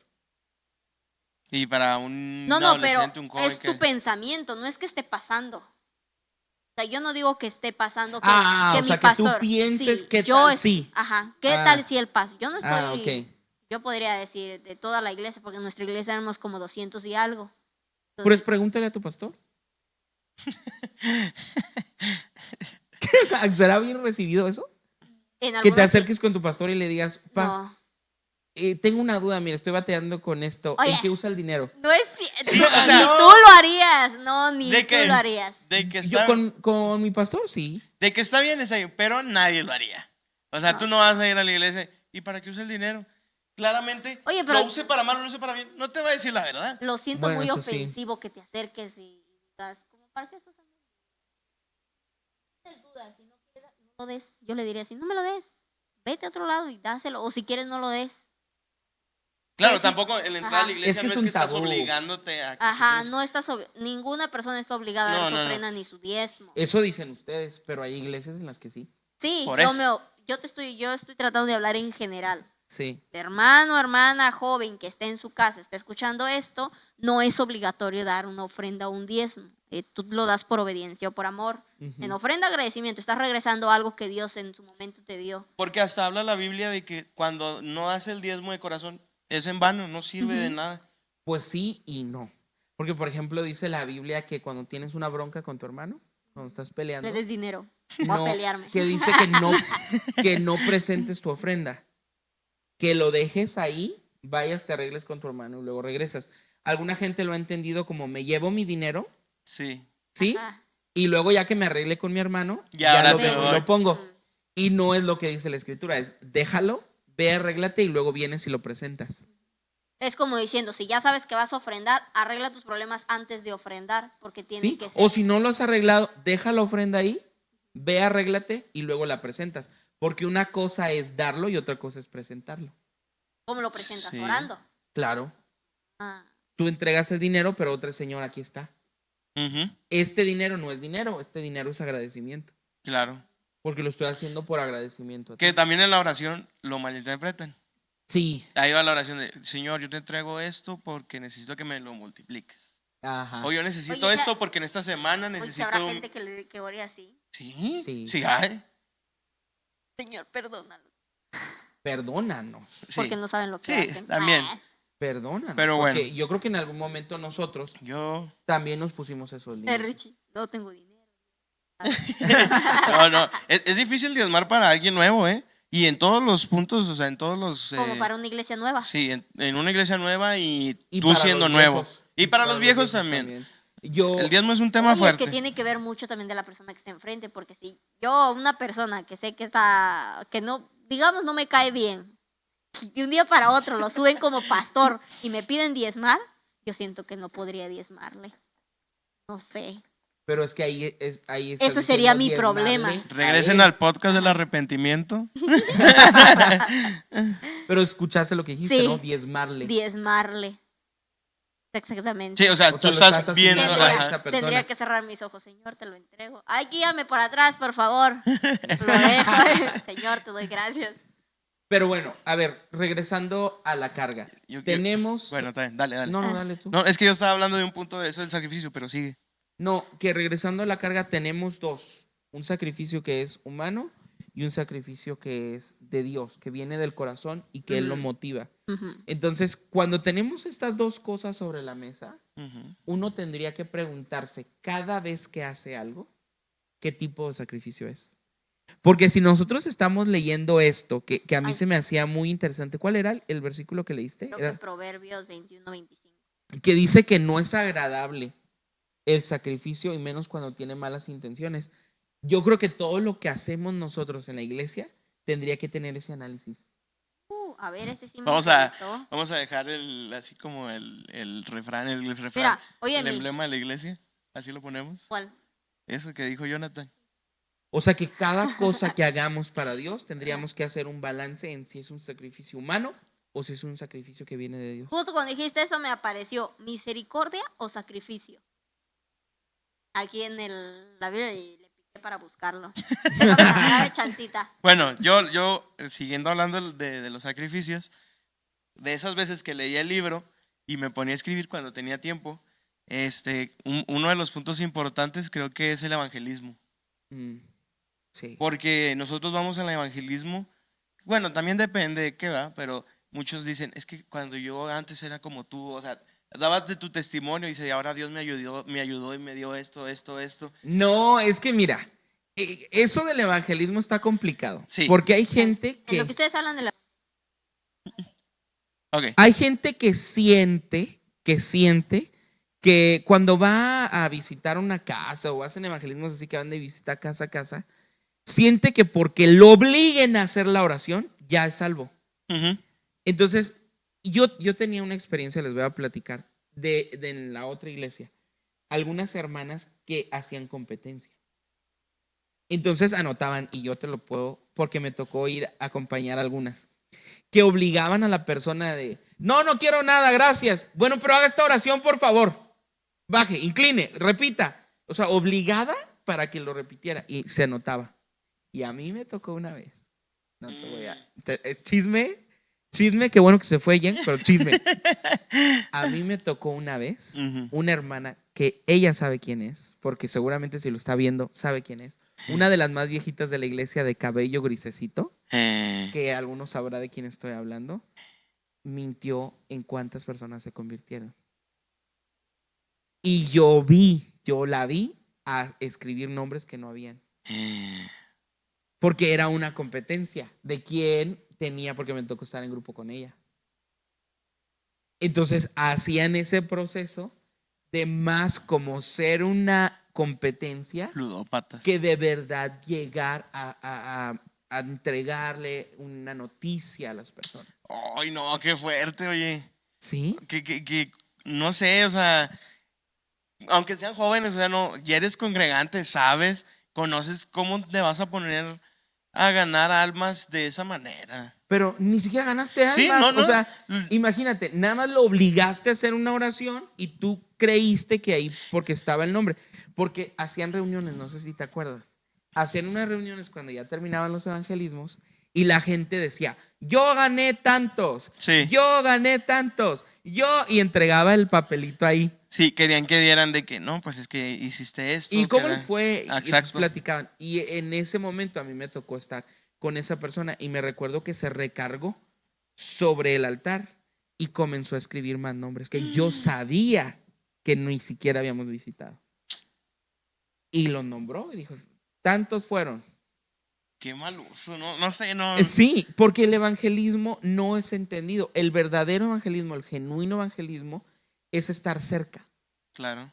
[SPEAKER 1] Y para un
[SPEAKER 2] No, pero
[SPEAKER 1] adolescente, un joven
[SPEAKER 2] es
[SPEAKER 1] que.
[SPEAKER 2] tu pensamiento, no es que esté pasando. O sea, yo no digo que esté pasando que,
[SPEAKER 3] O
[SPEAKER 2] mi
[SPEAKER 3] sea, que tú
[SPEAKER 2] pastor.
[SPEAKER 3] pienses qué
[SPEAKER 2] yo
[SPEAKER 3] tal
[SPEAKER 2] es-
[SPEAKER 3] sí.
[SPEAKER 2] Ajá, ¿qué
[SPEAKER 3] Ah.
[SPEAKER 2] tal si él pasa? Yo no estoy,
[SPEAKER 3] Ok.
[SPEAKER 2] yo podría decir de toda la iglesia, porque en nuestra iglesia éramos como 200 y algo.
[SPEAKER 3] Pues
[SPEAKER 2] Entonces,
[SPEAKER 3] pregúntale a tu pastor. ¿Será bien recibido eso?
[SPEAKER 2] en
[SPEAKER 3] Que te
[SPEAKER 2] algunas-
[SPEAKER 3] acerques con tu pastor y le digas,
[SPEAKER 2] No,
[SPEAKER 3] tengo una duda, mira, estoy bateando con esto.
[SPEAKER 2] Oye.
[SPEAKER 3] ¿En qué usa el dinero?
[SPEAKER 2] no es cierto,
[SPEAKER 1] Sí, o
[SPEAKER 2] ni
[SPEAKER 1] sea,
[SPEAKER 2] tú lo harías, no, ni
[SPEAKER 1] ¿De
[SPEAKER 2] tú
[SPEAKER 1] qué?
[SPEAKER 2] lo harías.
[SPEAKER 1] De que
[SPEAKER 3] Yo
[SPEAKER 1] está,
[SPEAKER 3] con mi pastor, sí.
[SPEAKER 1] de que está bien, pero nadie lo haría. O sea,
[SPEAKER 2] No
[SPEAKER 1] tú no
[SPEAKER 2] sé.
[SPEAKER 1] vas a ir a la iglesia. ¿Y para qué usa el dinero? Claramente,
[SPEAKER 2] Oye, pero-
[SPEAKER 1] lo use para mal o lo use para bien. No te va a decir la verdad.
[SPEAKER 2] Lo siento
[SPEAKER 3] Bueno,
[SPEAKER 2] muy
[SPEAKER 3] eso sí.
[SPEAKER 2] ofensivo que te acerques y digas, como, ¿para qué estás haciendo? Tienes dudas, si no quieres, no lo des. Yo le diría así, no me lo des. Vete a otro lado y dáselo. O si quieres, no lo des.
[SPEAKER 1] Claro,
[SPEAKER 2] sí.
[SPEAKER 1] tampoco el entrar a
[SPEAKER 2] Ajá.
[SPEAKER 1] la iglesia
[SPEAKER 3] Es que
[SPEAKER 1] no
[SPEAKER 3] es
[SPEAKER 1] es
[SPEAKER 3] un
[SPEAKER 1] que estás
[SPEAKER 3] tabú.
[SPEAKER 1] obligándote a. que
[SPEAKER 2] Ajá,
[SPEAKER 1] tienes-
[SPEAKER 2] no estás ninguna persona está obligada a
[SPEAKER 1] No,
[SPEAKER 2] dar su
[SPEAKER 1] no, no.
[SPEAKER 2] ofrenda ni su diezmo.
[SPEAKER 3] Eso dicen ustedes, pero hay iglesias en las que sí.
[SPEAKER 2] Sí,
[SPEAKER 1] Por
[SPEAKER 2] yo,
[SPEAKER 1] eso.
[SPEAKER 2] yo estoy tratando de hablar en general.
[SPEAKER 3] Sí.
[SPEAKER 2] Hermano, hermana, joven que esté en su casa, está escuchando esto, no es obligatorio dar una ofrenda o un diezmo. Tú lo das por obediencia o por amor. En ofrenda, agradecimiento, estás regresando algo que Dios en su momento te dio.
[SPEAKER 1] Porque hasta habla la Biblia de que cuando no das el diezmo de corazón, es en vano, no sirve de nada.
[SPEAKER 3] Pues sí y no. Porque, por ejemplo, dice la Biblia que cuando tienes una bronca con tu hermano, cuando estás peleando,
[SPEAKER 2] Le des dinero. Voy a pelearme.
[SPEAKER 3] que dice que no presentes tu ofrenda. Que lo dejes ahí, vayas, te arregles con tu hermano y luego regresas. Alguna gente lo ha entendido como me llevo mi dinero,
[SPEAKER 1] Sí.
[SPEAKER 3] ¿sí?
[SPEAKER 2] Ajá.
[SPEAKER 3] Y luego ya que me arregle con mi hermano,
[SPEAKER 1] Ya, ahora
[SPEAKER 3] lo,
[SPEAKER 1] sí voy.
[SPEAKER 3] lo pongo. Y no es lo que dice la escritura, es déjalo, ve, arréglate y luego vienes y lo presentas.
[SPEAKER 2] Es como diciendo, si ya sabes que vas a ofrendar, arregla tus problemas antes de ofrendar, porque tiene
[SPEAKER 3] ¿Sí?
[SPEAKER 2] que ser.
[SPEAKER 3] O si no lo has arreglado, deja la ofrenda ahí, ve, arréglate y luego la presentas. Porque una cosa es darlo y otra cosa es presentarlo.
[SPEAKER 2] ¿Cómo lo presentas?
[SPEAKER 1] Sí.
[SPEAKER 2] Orando.
[SPEAKER 3] Claro,
[SPEAKER 2] Ah.
[SPEAKER 3] tú entregas el dinero, pero otra señor, aquí está.
[SPEAKER 1] Ujú,
[SPEAKER 3] Este dinero no es dinero, este dinero es agradecimiento.
[SPEAKER 1] claro.
[SPEAKER 3] Porque lo estoy haciendo por agradecimiento a ti.
[SPEAKER 1] Que también en la oración lo malinterpretan.
[SPEAKER 3] Sí.
[SPEAKER 1] Ahí va la oración de, Señor, yo te entrego esto porque necesito que me lo multipliques.
[SPEAKER 3] Ajá.
[SPEAKER 1] O yo necesito
[SPEAKER 2] Oye,
[SPEAKER 1] esto porque en esta semana
[SPEAKER 2] Oye,
[SPEAKER 1] necesito...
[SPEAKER 2] habrá gente que ore así.
[SPEAKER 1] Sí,
[SPEAKER 3] Sí.
[SPEAKER 1] sí hay.
[SPEAKER 2] Señor, perdónalos.
[SPEAKER 3] Perdónanos.
[SPEAKER 1] Sí.
[SPEAKER 2] Porque no saben lo que
[SPEAKER 1] Sí,
[SPEAKER 2] hacen.
[SPEAKER 1] también.
[SPEAKER 2] Ah.
[SPEAKER 3] Perdónanos.
[SPEAKER 1] Pero
[SPEAKER 3] porque
[SPEAKER 1] bueno.
[SPEAKER 3] yo creo que en algún momento nosotros
[SPEAKER 1] Yo...
[SPEAKER 3] también nos pusimos eso del dinero.
[SPEAKER 2] Richie, no tengo dinero.
[SPEAKER 1] No. Es difícil diezmar para alguien nuevo, ¿eh? Y en todos los puntos, o sea, en todos los...
[SPEAKER 2] Como para una iglesia nueva.
[SPEAKER 1] Sí, en una iglesia nueva y,
[SPEAKER 3] Y
[SPEAKER 1] tú
[SPEAKER 3] para
[SPEAKER 1] siendo
[SPEAKER 3] los
[SPEAKER 1] nuevo.
[SPEAKER 3] viejos.
[SPEAKER 1] Y para los viejos también.
[SPEAKER 3] Yo,
[SPEAKER 1] El diezmo es un tema
[SPEAKER 2] Oye,
[SPEAKER 1] fuerte.
[SPEAKER 2] es que tiene que ver mucho también de la persona que está enfrente, porque si yo, una persona que sé que está, que no, digamos, no me cae bien, y de un día para otro lo suben como pastor y me piden diezmar, yo siento que no podría diezmarle. No sé.
[SPEAKER 3] pero es que ahí está
[SPEAKER 2] Eso sería
[SPEAKER 3] diciendo
[SPEAKER 2] mi
[SPEAKER 3] diezmarle
[SPEAKER 2] problema.
[SPEAKER 3] a
[SPEAKER 1] Regresen
[SPEAKER 3] él.
[SPEAKER 1] al podcast del arrepentimiento.
[SPEAKER 3] Pero escuchaste lo que dijiste,
[SPEAKER 2] Sí.
[SPEAKER 3] ¿no? Diezmarle.
[SPEAKER 2] Diezmarle. Exactamente.
[SPEAKER 1] Sí, o sea,
[SPEAKER 3] O
[SPEAKER 1] tú
[SPEAKER 3] sea, lo
[SPEAKER 1] estás
[SPEAKER 3] estás
[SPEAKER 1] viendo.
[SPEAKER 3] haciendo a
[SPEAKER 1] Ajá.
[SPEAKER 3] esa persona.
[SPEAKER 2] Tendría que cerrar mis ojos. Señor, te lo entrego. Ay, guíame por atrás, por favor. Lo dejo. Señor, te doy gracias.
[SPEAKER 3] Pero bueno, a ver, regresando a la carga. Tenemos...
[SPEAKER 1] Bueno, está bien, dale.
[SPEAKER 3] No, dale tú.
[SPEAKER 1] No, es que yo estaba hablando de un punto de eso del sacrificio, pero sigue.
[SPEAKER 3] No, que regresando a la carga tenemos dos. Un sacrificio que es humano y un sacrificio que es de Dios, que viene del corazón y que Él lo motiva.
[SPEAKER 2] Ujú.
[SPEAKER 3] Entonces, cuando tenemos estas dos cosas sobre la mesa,
[SPEAKER 1] Ujú.
[SPEAKER 3] uno tendría que preguntarse cada vez que hace algo, ¿qué tipo de sacrificio es? Porque si nosotros estamos leyendo esto, que a mí
[SPEAKER 2] Ay.
[SPEAKER 3] se me hacía muy interesante, ¿cuál era el versículo que leíste?
[SPEAKER 2] Creo
[SPEAKER 3] Era-
[SPEAKER 2] que Proverbios 21-25.
[SPEAKER 3] que dice que no es agradable el sacrificio y menos cuando tiene malas intenciones. Yo creo que todo lo que hacemos nosotros en la iglesia tendría que tener ese análisis.
[SPEAKER 2] A ver, este sí me
[SPEAKER 1] Vamos
[SPEAKER 2] interesó.
[SPEAKER 1] a dejar así como el refrán,
[SPEAKER 2] Mira, oye,
[SPEAKER 1] el emblema de la iglesia. Así lo ponemos.
[SPEAKER 2] ¿cuál?
[SPEAKER 1] Eso que dijo Jonathan.
[SPEAKER 3] O sea que cada cosa que hagamos para Dios tendríamos que hacer un balance en si es un sacrificio humano o si es un sacrificio que viene de Dios.
[SPEAKER 2] Justo cuando dijiste eso me apareció misericordia o sacrificio. Aquí en la Biblia y le piqué para buscarlo. Dame chancita.
[SPEAKER 1] Bueno, yo siguiendo hablando de los sacrificios, de esas veces que leía el libro y me ponía a escribir cuando tenía tiempo, uno de los puntos importantes creo que es el evangelismo.
[SPEAKER 3] Mm, sí.
[SPEAKER 1] Porque nosotros vamos al evangelismo, bueno, también depende de qué va, pero muchos dicen, es que cuando yo antes era como tú, o sea, dabas de tu testimonio y dice, ahora Dios me ayudó y me dio esto.
[SPEAKER 3] No, es que mira, eso del evangelismo está complicado.
[SPEAKER 1] Sí.
[SPEAKER 3] Porque hay gente
[SPEAKER 2] En lo que
[SPEAKER 3] que
[SPEAKER 2] ustedes hablan de la...
[SPEAKER 1] Ok.
[SPEAKER 3] hay gente que siente que cuando va a visitar una casa o hacen evangelismos así que van de visita casa a casa, siente que porque lo obliguen a hacer la oración, ya es salvo.
[SPEAKER 1] Ujú.
[SPEAKER 3] Entonces, yo tenía una experiencia, les voy a platicar, de en la otra iglesia. Algunas hermanas que hacían competencia. Entonces anotaban, y yo te lo puedo, porque me tocó ir a acompañar a algunas, que obligaban a la persona de, no quiero nada, gracias. Bueno, pero haga esta oración, por favor. Baje, incline, repita. O sea, obligada para que lo repitiera. Y se anotaba. Y a mí me tocó una vez. No te voy a... Chisme, qué bueno que se fue Jen, pero chisme. A mí me tocó una vez
[SPEAKER 1] Ujú.
[SPEAKER 3] una hermana que ella sabe quién es, porque seguramente si lo está viendo, sabe quién es. Una de las más viejitas de la iglesia de cabello grisecito, que algunos sabrá de quién estoy hablando, mintió en cuántas personas se convirtieron. Y yo la vi a escribir nombres que no habían. Porque era una competencia de quién tenía, porque me tocó estar en grupo con ella. Entonces hacían ese proceso de más como ser una competencia
[SPEAKER 1] Ludópatas.
[SPEAKER 3] que de verdad llegar a entregarle una noticia a las personas.
[SPEAKER 1] Ay, no, qué fuerte, oye.
[SPEAKER 3] ¿Sí?
[SPEAKER 1] Que no sé, o sea, aunque sean jóvenes, o sea, no, ya eres congregante, sabes, conoces cómo te vas a poner a ganar almas de esa manera.
[SPEAKER 3] Pero ni siquiera ganaste almas.
[SPEAKER 1] Sí, no.
[SPEAKER 3] O sea, imagínate, nada más lo obligaste a hacer una oración y tú creíste que ahí, porque estaba el nombre. Porque hacían reuniones, no sé si te acuerdas. Hacían unas reuniones cuando ya terminaban los evangelismos y la gente decía, yo gané tantos,
[SPEAKER 1] Sí.
[SPEAKER 3] yo gané tantos, y entregaba el papelito ahí.
[SPEAKER 1] Sí, querían que dieran de que, no, pues es que hiciste esto.
[SPEAKER 3] ¿Y cómo
[SPEAKER 1] que
[SPEAKER 3] les fue? Y
[SPEAKER 1] Exacto.
[SPEAKER 3] platicaban. Y en ese momento a mí me tocó estar con esa persona y me recuerdo que se recargó sobre el altar y comenzó a escribir más nombres que yo sabía que ni siquiera habíamos visitado. Y lo nombró y dijo, tantos fueron.
[SPEAKER 1] Qué mal uso, no sé, no.
[SPEAKER 3] Sí, porque el evangelismo no es entendido. El verdadero evangelismo, el genuino evangelismo es estar cerca.
[SPEAKER 1] Claro.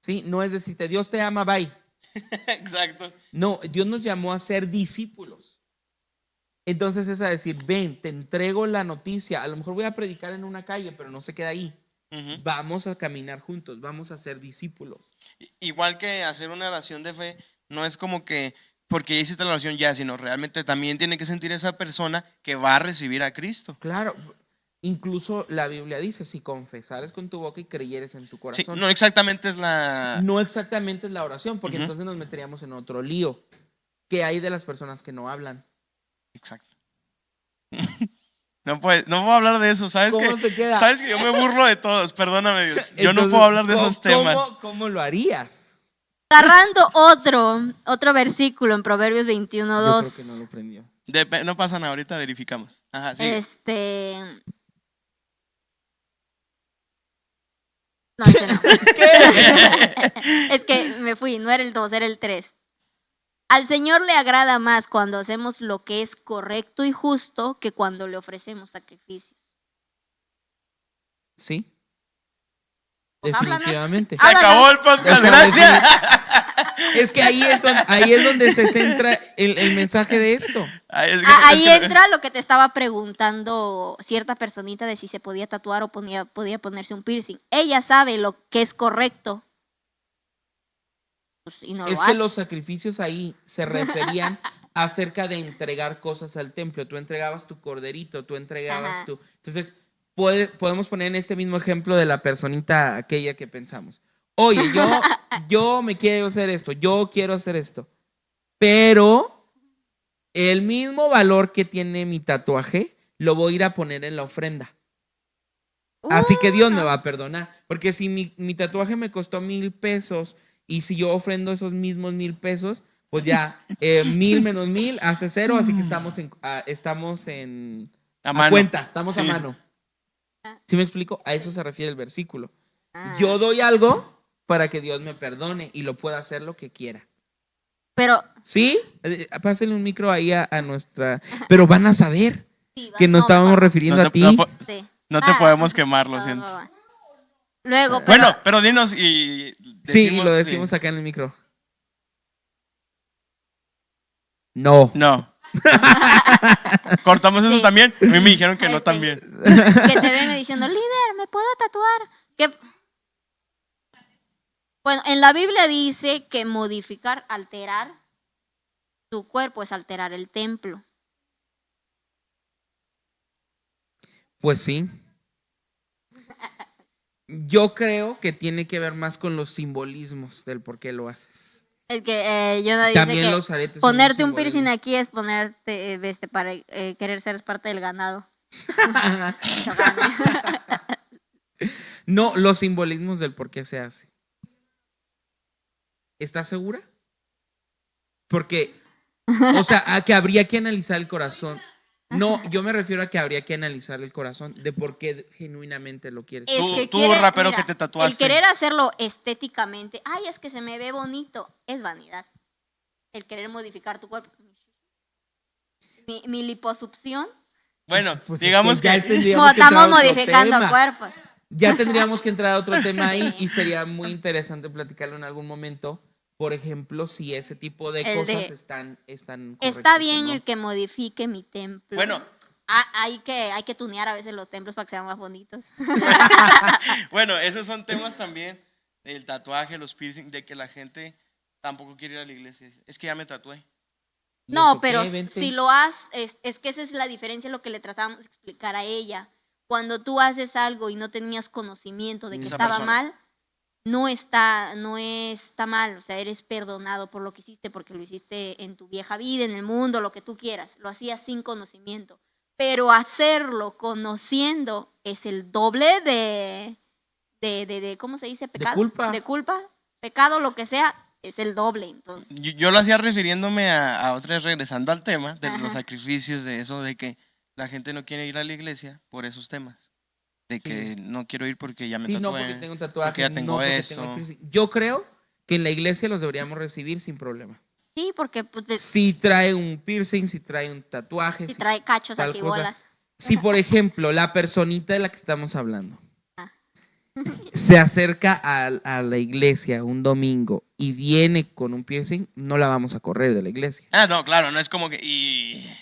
[SPEAKER 3] ¿Sí? No es decirte, Dios te ama, bye.
[SPEAKER 1] Exacto.
[SPEAKER 3] No, Dios nos llamó a ser discípulos. Entonces es a decir, ven, te entrego la noticia. A lo mejor voy a predicar en una calle, pero no se queda ahí.
[SPEAKER 1] Ujú.
[SPEAKER 3] Vamos a caminar juntos, vamos a ser discípulos.
[SPEAKER 1] Igual que hacer una oración de fe, no es como que porque ya hiciste la oración ya, sino realmente también tiene que sentir esa persona que va a recibir a Cristo.
[SPEAKER 3] Claro, Incluso la Biblia dice, si confesares con tu boca y creyeres en tu
[SPEAKER 1] Sí,
[SPEAKER 3] corazón.
[SPEAKER 1] no exactamente es la...
[SPEAKER 3] No exactamente es la oración, porque
[SPEAKER 1] Ujú.
[SPEAKER 3] entonces nos meteríamos en otro lío. ¿Qué hay de las personas que no hablan?
[SPEAKER 1] Exacto. No puedo hablar de eso, ¿sabes
[SPEAKER 3] ¿Cómo
[SPEAKER 1] qué?
[SPEAKER 3] se queda?
[SPEAKER 1] Sabes que yo me burlo de todos, perdóname Dios. Yo no
[SPEAKER 3] Entonces,
[SPEAKER 1] puedo hablar de esos temas.
[SPEAKER 3] ¿Cómo lo harías?
[SPEAKER 2] Agarrando otro versículo en Proverbios 21,
[SPEAKER 3] Yo
[SPEAKER 2] 2.
[SPEAKER 3] creo que no lo prendió.
[SPEAKER 1] No pasa nada, ahorita verificamos. Ajá, sí.
[SPEAKER 2] No, ese no. Es que me fui, no era el 2, era el 3. Al Señor le agrada más cuando hacemos lo que es correcto y justo que cuando le ofrecemos sacrificios.
[SPEAKER 3] Sí,
[SPEAKER 2] Pues háblanos.
[SPEAKER 3] definitivamente.
[SPEAKER 1] Se acabó el podcast,
[SPEAKER 3] O sea,
[SPEAKER 1] gracias.
[SPEAKER 3] Es que ahí es donde se centra el mensaje de esto.
[SPEAKER 2] Ahí entra lo que te estaba preguntando cierta personita de si se podía tatuar o podía ponerse un piercing. Ella sabe lo que es correcto. Pues, y no
[SPEAKER 3] Es
[SPEAKER 2] lo
[SPEAKER 3] que
[SPEAKER 2] hace.
[SPEAKER 3] los sacrificios ahí se referían acerca de entregar cosas al templo. Tú entregabas tu corderito, tú entregabas
[SPEAKER 2] Ajá.
[SPEAKER 3] tu... Entonces, podemos poner en este mismo ejemplo de la personita aquella que pensamos. Oye, yo me quiero hacer esto, yo quiero hacer esto. Pero el mismo valor que tiene mi tatuaje, lo voy a ir a poner en la ofrenda. Así que Dios me va a perdonar. Porque si mi tatuaje me costó 1,000 pesos y si yo ofrendo esos mismos 1,000 pesos, pues ya 1,000 menos 1,000 hace 0. Así que estamos
[SPEAKER 1] A
[SPEAKER 3] a
[SPEAKER 1] mano.
[SPEAKER 3] cuenta, estamos a
[SPEAKER 1] Sí.
[SPEAKER 3] mano. ¿Sí me explico? A eso se refiere el versículo.
[SPEAKER 2] Ah.
[SPEAKER 3] Yo doy algo para que Dios me perdone y lo pueda hacer lo que quiera.
[SPEAKER 2] Pero
[SPEAKER 3] ¿Sí? Pásenle un micro ahí a nuestra... Pero van a saber
[SPEAKER 2] sí,
[SPEAKER 3] que nos estábamos
[SPEAKER 2] mejor
[SPEAKER 3] refiriendo
[SPEAKER 1] No
[SPEAKER 3] a
[SPEAKER 1] te-
[SPEAKER 3] ti.
[SPEAKER 1] no po-
[SPEAKER 2] sí.
[SPEAKER 1] No te podemos quemar, lo siento.
[SPEAKER 2] Va. Luego, pero
[SPEAKER 1] Bueno, pero dinos y
[SPEAKER 3] Sí, y lo decimos acá en el micro. No.
[SPEAKER 1] No. Cortamos eso
[SPEAKER 2] Sí.
[SPEAKER 1] también. A mí me dijeron que no también.
[SPEAKER 2] que te venga diciendo, líder, ¿me puedo tatuar? Bueno, en la Biblia dice que modificar, alterar tu cuerpo es alterar el templo.
[SPEAKER 3] Pues sí. Yo creo que tiene que ver más con los simbolismos del por qué lo haces.
[SPEAKER 2] Es que Jonah dice
[SPEAKER 3] También
[SPEAKER 2] que
[SPEAKER 3] los aretes son
[SPEAKER 2] ponerte
[SPEAKER 3] un
[SPEAKER 2] un piercing
[SPEAKER 3] simbolismo.
[SPEAKER 2] aquí es ponerte para querer ser parte del ganado.
[SPEAKER 3] No, los simbolismos del por qué se hace. ¿Estás segura? Porque, o sea, a que habría que analizar el corazón. No, yo me refiero a que habría que analizar el corazón de por qué genuinamente lo quieres.
[SPEAKER 1] Tú, rapero que te tatuaste.
[SPEAKER 2] El querer hacerlo estéticamente, ay, es que se me ve bonito, es vanidad. El querer modificar tu cuerpo. Mi liposucción.
[SPEAKER 1] Bueno,
[SPEAKER 3] Pues
[SPEAKER 1] digamos
[SPEAKER 3] es que ya
[SPEAKER 1] que...
[SPEAKER 3] tendríamos que
[SPEAKER 2] Estamos
[SPEAKER 3] entrar a otro
[SPEAKER 2] modificando
[SPEAKER 3] tema.
[SPEAKER 2] cuerpos.
[SPEAKER 3] Ya tendríamos que entrar a otro tema ahí y sería muy interesante platicarlo en algún momento. Por ejemplo, si ese tipo de cosas están
[SPEAKER 2] Está
[SPEAKER 3] correctas
[SPEAKER 2] bien
[SPEAKER 3] o no.
[SPEAKER 2] el que modifique mi templo.
[SPEAKER 1] Bueno.
[SPEAKER 2] Hay que tunear a veces los templos para que sean más bonitos.
[SPEAKER 1] Bueno, esos son temas también. El tatuaje, los piercing, de que la gente tampoco quiere ir a la iglesia. Es que ya me tatué.
[SPEAKER 3] ¿Y
[SPEAKER 2] No,
[SPEAKER 3] eso
[SPEAKER 2] pero
[SPEAKER 3] qué? Vente.
[SPEAKER 2] si lo haces, es que esa es la diferencia, lo que le tratamos de explicar a ella. Cuando tú haces algo y no tenías conocimiento de que
[SPEAKER 1] Esa
[SPEAKER 2] estaba
[SPEAKER 1] persona.
[SPEAKER 2] mal, no está mal, o sea, eres perdonado por lo que hiciste, porque lo hiciste en tu vieja vida, en el mundo, lo que tú quieras, lo hacías sin conocimiento, pero hacerlo conociendo es el doble de ¿cómo se dice? Pecado,
[SPEAKER 3] De culpa.
[SPEAKER 2] Pecado, lo que sea, es el doble, entonces.
[SPEAKER 1] Yo lo hacía refiriéndome a otra vez, regresando al tema de los
[SPEAKER 2] Ajá.
[SPEAKER 1] sacrificios, de eso, de que la gente no quiere ir a la iglesia por esos temas. De que no quiero ir porque ya me
[SPEAKER 3] Sí, no
[SPEAKER 1] tatué.
[SPEAKER 3] porque tengo un tatuaje,
[SPEAKER 1] porque ya tengo
[SPEAKER 3] no porque
[SPEAKER 1] esto.
[SPEAKER 3] tengo el piercing. Yo creo que en la iglesia los deberíamos recibir sin problema.
[SPEAKER 2] Sí, porque pues,
[SPEAKER 3] Si trae un piercing, si trae un tatuaje,
[SPEAKER 2] si trae cachos
[SPEAKER 3] tal
[SPEAKER 2] aquí,
[SPEAKER 3] cosa.
[SPEAKER 2] bolas.
[SPEAKER 3] Si, por ejemplo, la personita de la que estamos hablando
[SPEAKER 2] Ah.
[SPEAKER 3] se acerca a la iglesia un domingo y viene con un piercing, no la vamos a correr de la iglesia.
[SPEAKER 1] Ah, no, claro, no es como que...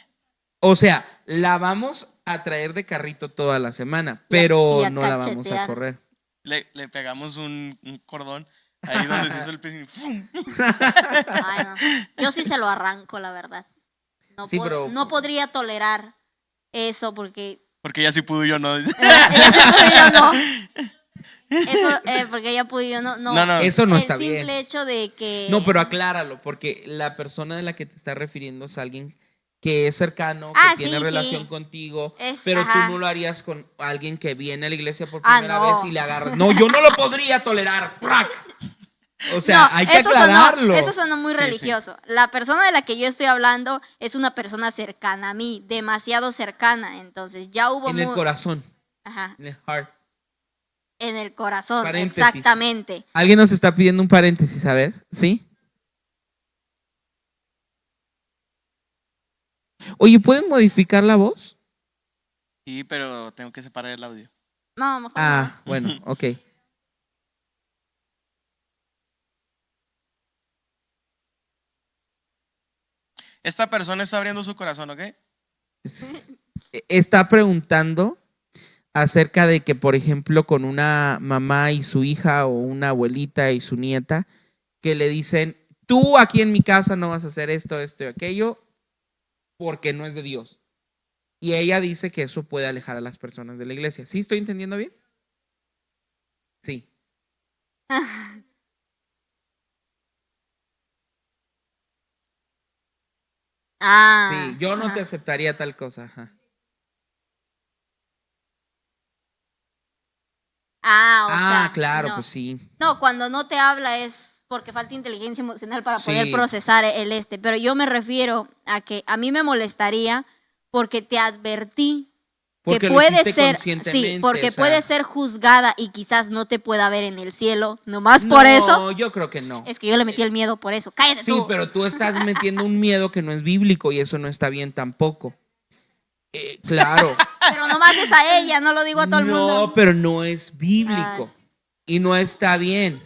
[SPEAKER 3] O sea, la vamos a traer de carrito toda la semana, pero
[SPEAKER 2] y a
[SPEAKER 3] no la vamos a
[SPEAKER 2] cachetear.
[SPEAKER 3] correr.
[SPEAKER 1] Le pegamos un cordón ahí donde se hizo el piercing. ¡Fum!
[SPEAKER 2] Ay, no. Yo sí se lo arranco, la verdad.
[SPEAKER 3] Sí, pero-
[SPEAKER 2] No podría tolerar eso porque
[SPEAKER 1] Porque ella sí pudo y yo no.
[SPEAKER 2] Ella sí pudo y yo no. Eso, porque ella pudo y yo no.
[SPEAKER 1] No.
[SPEAKER 3] Eso no está
[SPEAKER 2] El
[SPEAKER 3] bien.
[SPEAKER 2] simple hecho de que...
[SPEAKER 3] No, pero acláralo, porque la persona de la que te estás refiriendo es alguien que es cercano, que
[SPEAKER 2] Ah,
[SPEAKER 3] tiene
[SPEAKER 2] sí,
[SPEAKER 3] relación
[SPEAKER 2] sí.
[SPEAKER 3] contigo,
[SPEAKER 2] Es-
[SPEAKER 3] pero
[SPEAKER 2] ajá.
[SPEAKER 3] tú no lo harías con alguien que viene a la iglesia por
[SPEAKER 2] Ah,
[SPEAKER 3] primera
[SPEAKER 2] no.
[SPEAKER 3] vez y le agarras. No, yo no lo podría tolerar. ¡Prac! O sea,
[SPEAKER 2] No,
[SPEAKER 3] hay que aclararlo.
[SPEAKER 2] Eso sonó muy
[SPEAKER 1] Sí,
[SPEAKER 2] religioso. La persona de la que yo estoy hablando es una persona cercana a mí, demasiado cercana. Entonces ya hubo...
[SPEAKER 3] En el corazón,
[SPEAKER 2] Ajá,
[SPEAKER 3] en el heart.
[SPEAKER 2] en el corazón,
[SPEAKER 3] Paréntesis.
[SPEAKER 2] exactamente.
[SPEAKER 3] Alguien nos está pidiendo un paréntesis, a ver, ¿sí? Oye, ¿pueden modificar la voz?
[SPEAKER 1] Sí, pero tengo que separar el audio.
[SPEAKER 2] No, mejor
[SPEAKER 3] Ah, bueno, ok.
[SPEAKER 1] Esta persona está abriendo su corazón, ¿ok?
[SPEAKER 3] Está preguntando acerca de que, por ejemplo, con una mamá y su hija o una abuelita y su nieta, que le dicen, tú aquí en mi casa no vas a hacer esto, esto y aquello, porque no es de Dios. Y ella dice que eso puede alejar a las personas de la iglesia. ¿Sí estoy entendiendo bien? Sí.
[SPEAKER 2] Ah,
[SPEAKER 3] Sí, yo no
[SPEAKER 2] ajá.
[SPEAKER 3] te aceptaría tal cosa. Ajá.
[SPEAKER 2] Ah, o
[SPEAKER 3] Ah,
[SPEAKER 2] sea,
[SPEAKER 3] claro,
[SPEAKER 2] no.
[SPEAKER 3] pues sí.
[SPEAKER 2] No, cuando no te habla es porque falta inteligencia emocional para poder
[SPEAKER 3] Sí.
[SPEAKER 2] procesar el pero yo me refiero a que a mí me molestaría porque te advertí
[SPEAKER 3] Porque
[SPEAKER 2] que
[SPEAKER 3] lo
[SPEAKER 2] puede
[SPEAKER 3] hiciste
[SPEAKER 2] ser,
[SPEAKER 3] conscientemente,
[SPEAKER 2] sí, porque
[SPEAKER 3] o sea.
[SPEAKER 2] puede ser juzgada y quizás no te pueda ver en el cielo, nomás por eso.
[SPEAKER 3] No, yo creo que no.
[SPEAKER 2] Es que yo le metí el miedo por eso. Cállate
[SPEAKER 3] Sí,
[SPEAKER 2] tú.
[SPEAKER 3] pero tú estás metiendo un miedo que no es bíblico y eso no está bien tampoco. Claro.
[SPEAKER 2] Pero nomás es a ella, no lo digo a todo el mundo.
[SPEAKER 3] No, pero no es bíblico.
[SPEAKER 2] Ah.
[SPEAKER 3] Y no está bien.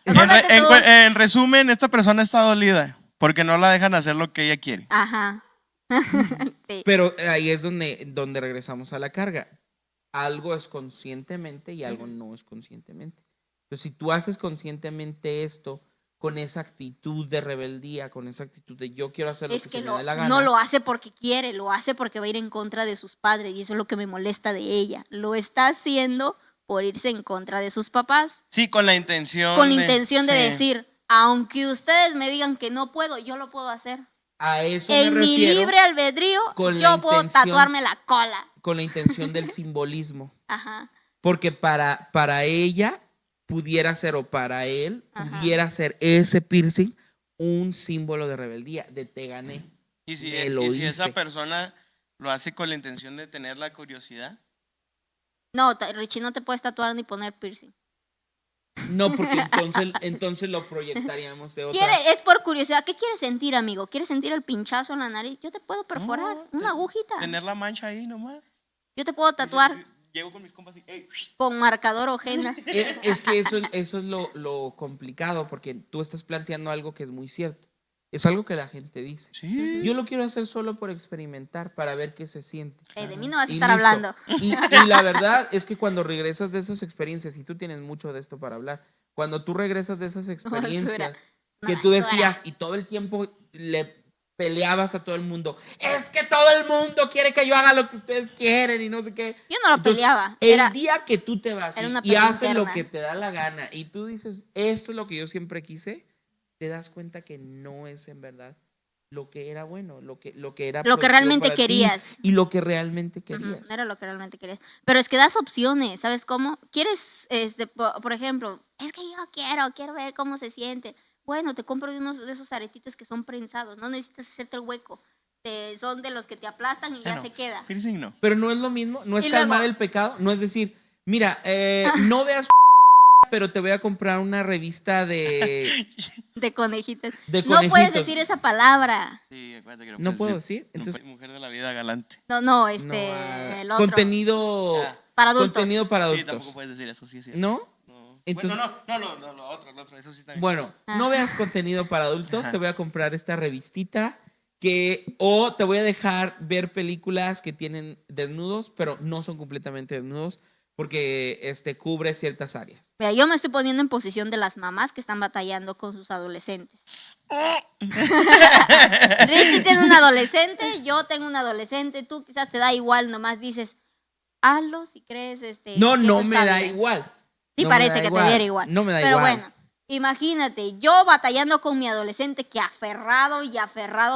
[SPEAKER 2] Mejor vete tú.
[SPEAKER 1] En resumen, esta persona está dolida porque no la dejan hacer lo que ella quiere.
[SPEAKER 2] Ajá. Sí.
[SPEAKER 3] Pero ahí es donde regresamos a la carga. Algo es conscientemente y algo no es conscientemente. Entonces, si tú haces conscientemente esto con esa actitud de rebeldía, con esa actitud de yo quiero hacer lo
[SPEAKER 2] Es
[SPEAKER 3] que
[SPEAKER 2] que
[SPEAKER 3] se me dé la gana.
[SPEAKER 2] no lo hace porque quiere, lo hace porque va a ir en contra de sus padres y eso es lo que me molesta de ella. Lo está haciendo por irse en contra de sus papás,
[SPEAKER 1] Sí, con la intención.
[SPEAKER 2] con la intención de
[SPEAKER 1] sí.
[SPEAKER 2] decir, aunque ustedes me digan que no puedo, yo lo puedo hacer.
[SPEAKER 3] A eso me
[SPEAKER 2] En mi
[SPEAKER 3] refiero
[SPEAKER 2] libre albedrío,
[SPEAKER 3] con la
[SPEAKER 2] yo puedo
[SPEAKER 3] intención-
[SPEAKER 2] tatuarme la cola.
[SPEAKER 3] con la intención del simbolismo.
[SPEAKER 2] Ajá.
[SPEAKER 3] Porque para ella pudiera ser, o para él,
[SPEAKER 2] Ajá.
[SPEAKER 3] pudiera ser ese piercing un símbolo de rebeldía, de te gané.
[SPEAKER 1] Y si,
[SPEAKER 3] Me lo
[SPEAKER 1] y si esa
[SPEAKER 3] hice.
[SPEAKER 1] persona lo hace con la intención de tener la curiosidad.
[SPEAKER 2] No, Richie, no te puedes tatuar ni poner piercing.
[SPEAKER 3] No, porque entonces lo proyectaríamos de otra.
[SPEAKER 2] Es por curiosidad. ¿Qué quieres sentir, amigo? ¿Quieres sentir el pinchazo en la nariz? Yo te puedo perforar
[SPEAKER 1] No,
[SPEAKER 2] una agujita.
[SPEAKER 1] Tener la mancha ahí nomás.
[SPEAKER 2] Yo te puedo tatuar
[SPEAKER 1] Llego con mis compas y, "Ey,
[SPEAKER 2] con marcador ojena.
[SPEAKER 3] Es que eso es lo complicado, porque tú estás planteando algo que es muy cierto. Es algo que la gente dice.
[SPEAKER 1] sí.
[SPEAKER 3] Yo lo quiero hacer solo por experimentar, para ver qué se siente.
[SPEAKER 2] De mí no vas a
[SPEAKER 3] Y
[SPEAKER 2] estar
[SPEAKER 3] listo.
[SPEAKER 2] hablando.
[SPEAKER 3] Y la verdad es que cuando regresas de esas experiencias, y tú tienes mucho de esto para hablar, cuando tú regresas de esas experiencias que tú
[SPEAKER 2] basura.
[SPEAKER 3] decías y todo el tiempo le peleabas a todo el mundo, es que todo el mundo quiere que yo haga lo que ustedes quieren y no sé qué.
[SPEAKER 2] Yo no lo
[SPEAKER 3] Entonces,
[SPEAKER 2] peleaba.
[SPEAKER 3] El día que tú te vas
[SPEAKER 2] era una
[SPEAKER 3] y
[SPEAKER 2] pelea
[SPEAKER 3] haces lo
[SPEAKER 2] interna.
[SPEAKER 3] que te da la gana y tú dices, esto es lo que yo siempre quise, te das cuenta que no es en verdad lo que era bueno, lo que era
[SPEAKER 2] Lo que
[SPEAKER 3] productivo
[SPEAKER 2] realmente
[SPEAKER 3] para ti
[SPEAKER 2] querías.
[SPEAKER 3] y lo que realmente
[SPEAKER 2] Ujú,
[SPEAKER 3] querías.
[SPEAKER 2] era lo que realmente querías. Pero es que das opciones, ¿sabes cómo? ¿Quieres, por ejemplo, es que yo quiero ver cómo se siente? Bueno, te compro de esos aretitos que son prensados, no necesitas hacerte el hueco. Son de los que te aplastan y ya
[SPEAKER 1] no,
[SPEAKER 2] se queda.
[SPEAKER 1] Piercing no.
[SPEAKER 3] Pero no es lo mismo, no es
[SPEAKER 2] Y
[SPEAKER 3] calmar
[SPEAKER 2] luego-
[SPEAKER 3] el pecado, no es decir, mira, no veas pero te voy a comprar una revista de
[SPEAKER 2] De conejitos.
[SPEAKER 3] De
[SPEAKER 2] No puedes
[SPEAKER 3] conejitos.
[SPEAKER 2] decir esa palabra.
[SPEAKER 1] Sí, acuérdate que
[SPEAKER 3] No
[SPEAKER 1] puedes
[SPEAKER 3] puedo decir,
[SPEAKER 1] no
[SPEAKER 3] entonces-
[SPEAKER 1] puedes- mujer de la vida galante.
[SPEAKER 2] No,
[SPEAKER 3] no,
[SPEAKER 2] el otro.
[SPEAKER 3] contenido
[SPEAKER 1] Ah.
[SPEAKER 2] Para adultos.
[SPEAKER 3] contenido para
[SPEAKER 1] Sí,
[SPEAKER 3] adultos.
[SPEAKER 1] tampoco puedes decir eso, sí, sí.
[SPEAKER 3] ¿No?
[SPEAKER 1] No.
[SPEAKER 3] Entonces-
[SPEAKER 1] Bueno, no, lo otro, eso sí está bien.
[SPEAKER 3] Bueno, no
[SPEAKER 2] Ajá.
[SPEAKER 3] veas contenido para adultos,
[SPEAKER 1] Ajá.
[SPEAKER 3] te voy a comprar esta revistita o te voy a dejar ver películas que tienen desnudos, pero no son completamente desnudos, porque cubre ciertas áreas.
[SPEAKER 2] Mira, yo me estoy poniendo en posición de las mamás que están batallando con sus adolescentes. Richie tiene un adolescente, yo tengo un adolescente, tú quizás te da igual, nomás dices, hazlo si crees
[SPEAKER 3] No,
[SPEAKER 2] que
[SPEAKER 3] no
[SPEAKER 2] eso
[SPEAKER 3] me
[SPEAKER 2] está
[SPEAKER 3] da
[SPEAKER 2] bien.
[SPEAKER 3] igual.
[SPEAKER 2] Sí,
[SPEAKER 3] No me
[SPEAKER 2] parece
[SPEAKER 3] da
[SPEAKER 2] que
[SPEAKER 3] igual.
[SPEAKER 2] te diera igual.
[SPEAKER 3] No me da
[SPEAKER 2] Pero
[SPEAKER 3] igual.
[SPEAKER 2] bueno, imagínate, yo batallando con mi adolescente que aferrado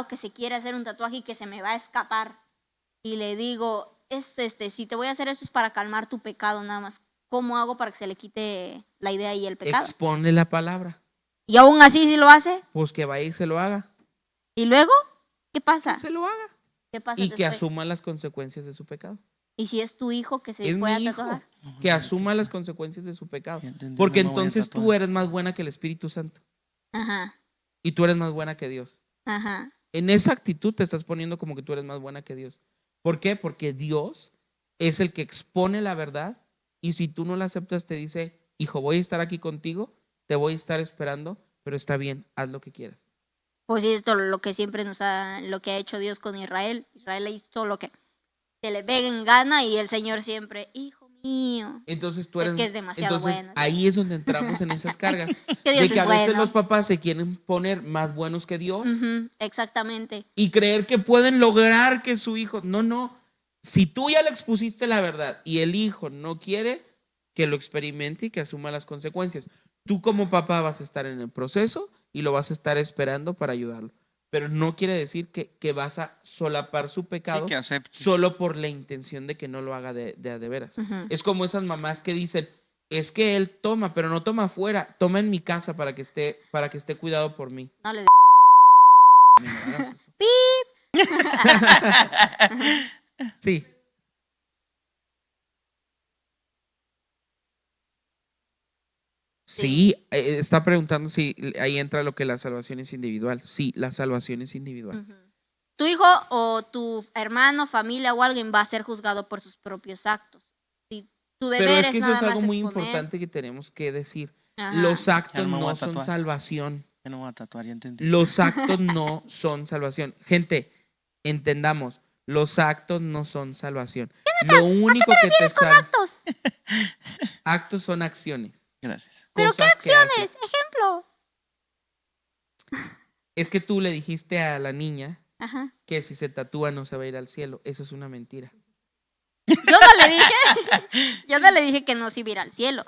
[SPEAKER 2] que se quiere hacer un tatuaje y que se me va a escapar. Y le digo, si te voy a hacer esto es para calmar tu pecado nada más. ¿Cómo hago para que se le quite la idea y el pecado?
[SPEAKER 3] Exponle la palabra.
[SPEAKER 2] Y aún así si lo hace.
[SPEAKER 3] Pues que vaya y se lo haga.
[SPEAKER 2] ¿Y luego? ¿Qué pasa?
[SPEAKER 3] Que se lo haga.
[SPEAKER 2] ¿Qué pasa
[SPEAKER 3] Y que
[SPEAKER 2] después?
[SPEAKER 3] asuma las consecuencias de su pecado.
[SPEAKER 2] ¿Y si es tu hijo que se
[SPEAKER 3] Es
[SPEAKER 2] fue a
[SPEAKER 3] mi hijo.
[SPEAKER 2] tatuar?
[SPEAKER 3] Que asuma las consecuencias de su pecado.
[SPEAKER 1] Ya entendí,
[SPEAKER 3] Porque
[SPEAKER 1] no me voy a
[SPEAKER 3] entonces tú
[SPEAKER 1] tatuar.
[SPEAKER 3] eres más buena que el Espíritu Santo.
[SPEAKER 2] Ajá,
[SPEAKER 3] Y tú eres más buena que Dios.
[SPEAKER 2] ajá.
[SPEAKER 3] En esa actitud te estás poniendo como que tú eres más buena que Dios. ¿Por qué? Porque Dios es el que expone la verdad y si tú no la aceptas te dice, hijo, voy a estar aquí contigo, te voy a estar esperando, pero está bien, haz lo que quieras.
[SPEAKER 2] Pues sí, esto es lo que siempre lo que ha hecho Dios con Israel. Israel hizo lo que se le pegue en gana y el Señor siempre, hijo mío.
[SPEAKER 3] Entonces tú
[SPEAKER 2] Es
[SPEAKER 3] eres,
[SPEAKER 2] que es demasiado
[SPEAKER 3] entonces
[SPEAKER 2] bueno.
[SPEAKER 3] ahí es donde entramos en esas cargas.
[SPEAKER 2] Que Dios
[SPEAKER 3] de que
[SPEAKER 2] es
[SPEAKER 3] a veces
[SPEAKER 2] bueno.
[SPEAKER 3] los papás se quieren poner más buenos que Dios
[SPEAKER 2] Ujú, exactamente.
[SPEAKER 3] y creer que pueden lograr que su hijo, no. Si tú ya le expusiste la verdad y el hijo no quiere, que lo experimente y que asuma las consecuencias. Tú como papá vas a estar en el proceso y lo vas a estar esperando para ayudarlo. Pero no quiere decir que vas a solapar su pecado
[SPEAKER 1] Sí, que aceptes.
[SPEAKER 3] solo por la intención de que no lo haga de veras.
[SPEAKER 2] Ujú.
[SPEAKER 3] Es como esas mamás que dicen, es que él toma, pero no toma afuera, toma en mi casa para que esté cuidado por mí.
[SPEAKER 2] No le
[SPEAKER 3] No hagas eso. Sí. Sí, está preguntando si ahí entra lo que la salvación es individual. Sí, la salvación es individual.
[SPEAKER 2] Ujú. Tu hijo o tu hermano, familia o alguien va a ser juzgado por sus propios actos. Si tu deber
[SPEAKER 3] Pero es que eso
[SPEAKER 2] nada
[SPEAKER 3] es algo
[SPEAKER 2] más
[SPEAKER 3] muy
[SPEAKER 2] exponer.
[SPEAKER 3] importante que tenemos que decir.
[SPEAKER 2] Ajá.
[SPEAKER 3] Los
[SPEAKER 1] Ya
[SPEAKER 3] actos
[SPEAKER 1] no me voy
[SPEAKER 3] no
[SPEAKER 1] a
[SPEAKER 3] son
[SPEAKER 1] tatuar.
[SPEAKER 3] salvación.
[SPEAKER 1] Ya no voy a tatuar, ya entendí.
[SPEAKER 3] Los actos no son salvación. Gente, entendamos, los actos no son salvación. Lo único que te salva.
[SPEAKER 2] Actos.
[SPEAKER 3] Actos son acciones.
[SPEAKER 1] Gracias.
[SPEAKER 2] ¿Pero qué
[SPEAKER 3] Cosas que
[SPEAKER 2] acciones?
[SPEAKER 3] haces.
[SPEAKER 2] Ejemplo.
[SPEAKER 3] Es que tú le dijiste a la niña
[SPEAKER 2] Ajá.
[SPEAKER 3] que si se tatúa no se va a ir al cielo. Eso es una mentira.
[SPEAKER 2] Yo no le dije. Yo no le dije que no se iba a ir al cielo.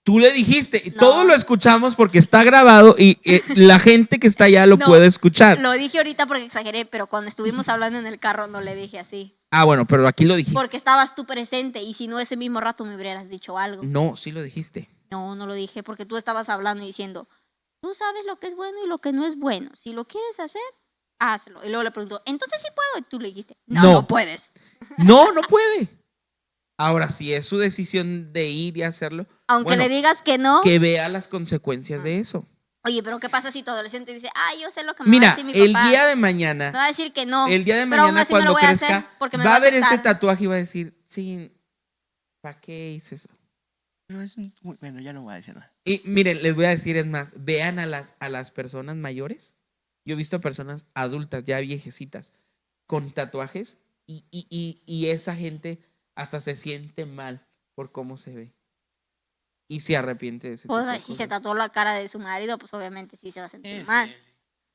[SPEAKER 3] Tú le dijiste, y
[SPEAKER 2] No.
[SPEAKER 3] todos lo escuchamos porque está grabado y la gente que está allá lo
[SPEAKER 2] No,
[SPEAKER 3] puede escuchar.
[SPEAKER 2] Lo dije ahorita porque exageré, pero cuando estuvimos hablando en el carro no le dije así.
[SPEAKER 3] Ah, bueno, pero aquí lo dijiste.
[SPEAKER 2] Porque estabas tú presente y si no ese mismo rato me hubieras dicho algo.
[SPEAKER 3] No, sí lo dijiste.
[SPEAKER 2] No, no lo dije porque tú estabas hablando y diciendo, tú sabes lo que es bueno y lo que no es bueno. Si lo quieres hacer, hazlo. Y luego le preguntó, entonces sí puedo. Y tú le dijiste, no,
[SPEAKER 3] No.
[SPEAKER 2] no puedes.
[SPEAKER 3] No, no puede. Ahora, si es su decisión de ir y hacerlo,
[SPEAKER 2] Aunque
[SPEAKER 3] bueno,
[SPEAKER 2] le digas que no.
[SPEAKER 3] que vea las consecuencias de eso.
[SPEAKER 2] Oye, pero ¿qué pasa si tu adolescente dice, yo sé lo que me va a
[SPEAKER 3] Mira,
[SPEAKER 2] decir mi
[SPEAKER 3] el
[SPEAKER 2] papá?
[SPEAKER 3] día de
[SPEAKER 2] Me
[SPEAKER 3] mañana,
[SPEAKER 2] va a decir que no.
[SPEAKER 3] el día de
[SPEAKER 2] pero aún
[SPEAKER 3] mañana
[SPEAKER 2] así me lo
[SPEAKER 3] cuando
[SPEAKER 2] voy a hacer
[SPEAKER 3] crezca,
[SPEAKER 2] porque me
[SPEAKER 3] va a ver ese
[SPEAKER 2] aceptar.
[SPEAKER 3] tatuaje y va a decir, sí, ¿para qué hice eso?
[SPEAKER 1] Pero bueno, ya no voy a decir nada.
[SPEAKER 3] Y miren, les voy a decir, es más, vean a las personas mayores. Yo he visto a personas adultas, ya viejecitas, con tatuajes y esa gente hasta se siente mal por cómo se ve. Y se arrepiente de ese
[SPEAKER 2] Pues
[SPEAKER 3] tipo de
[SPEAKER 2] si se
[SPEAKER 3] cosas.
[SPEAKER 2] tatuó la cara de su marido, pues obviamente sí se va a sentir mal.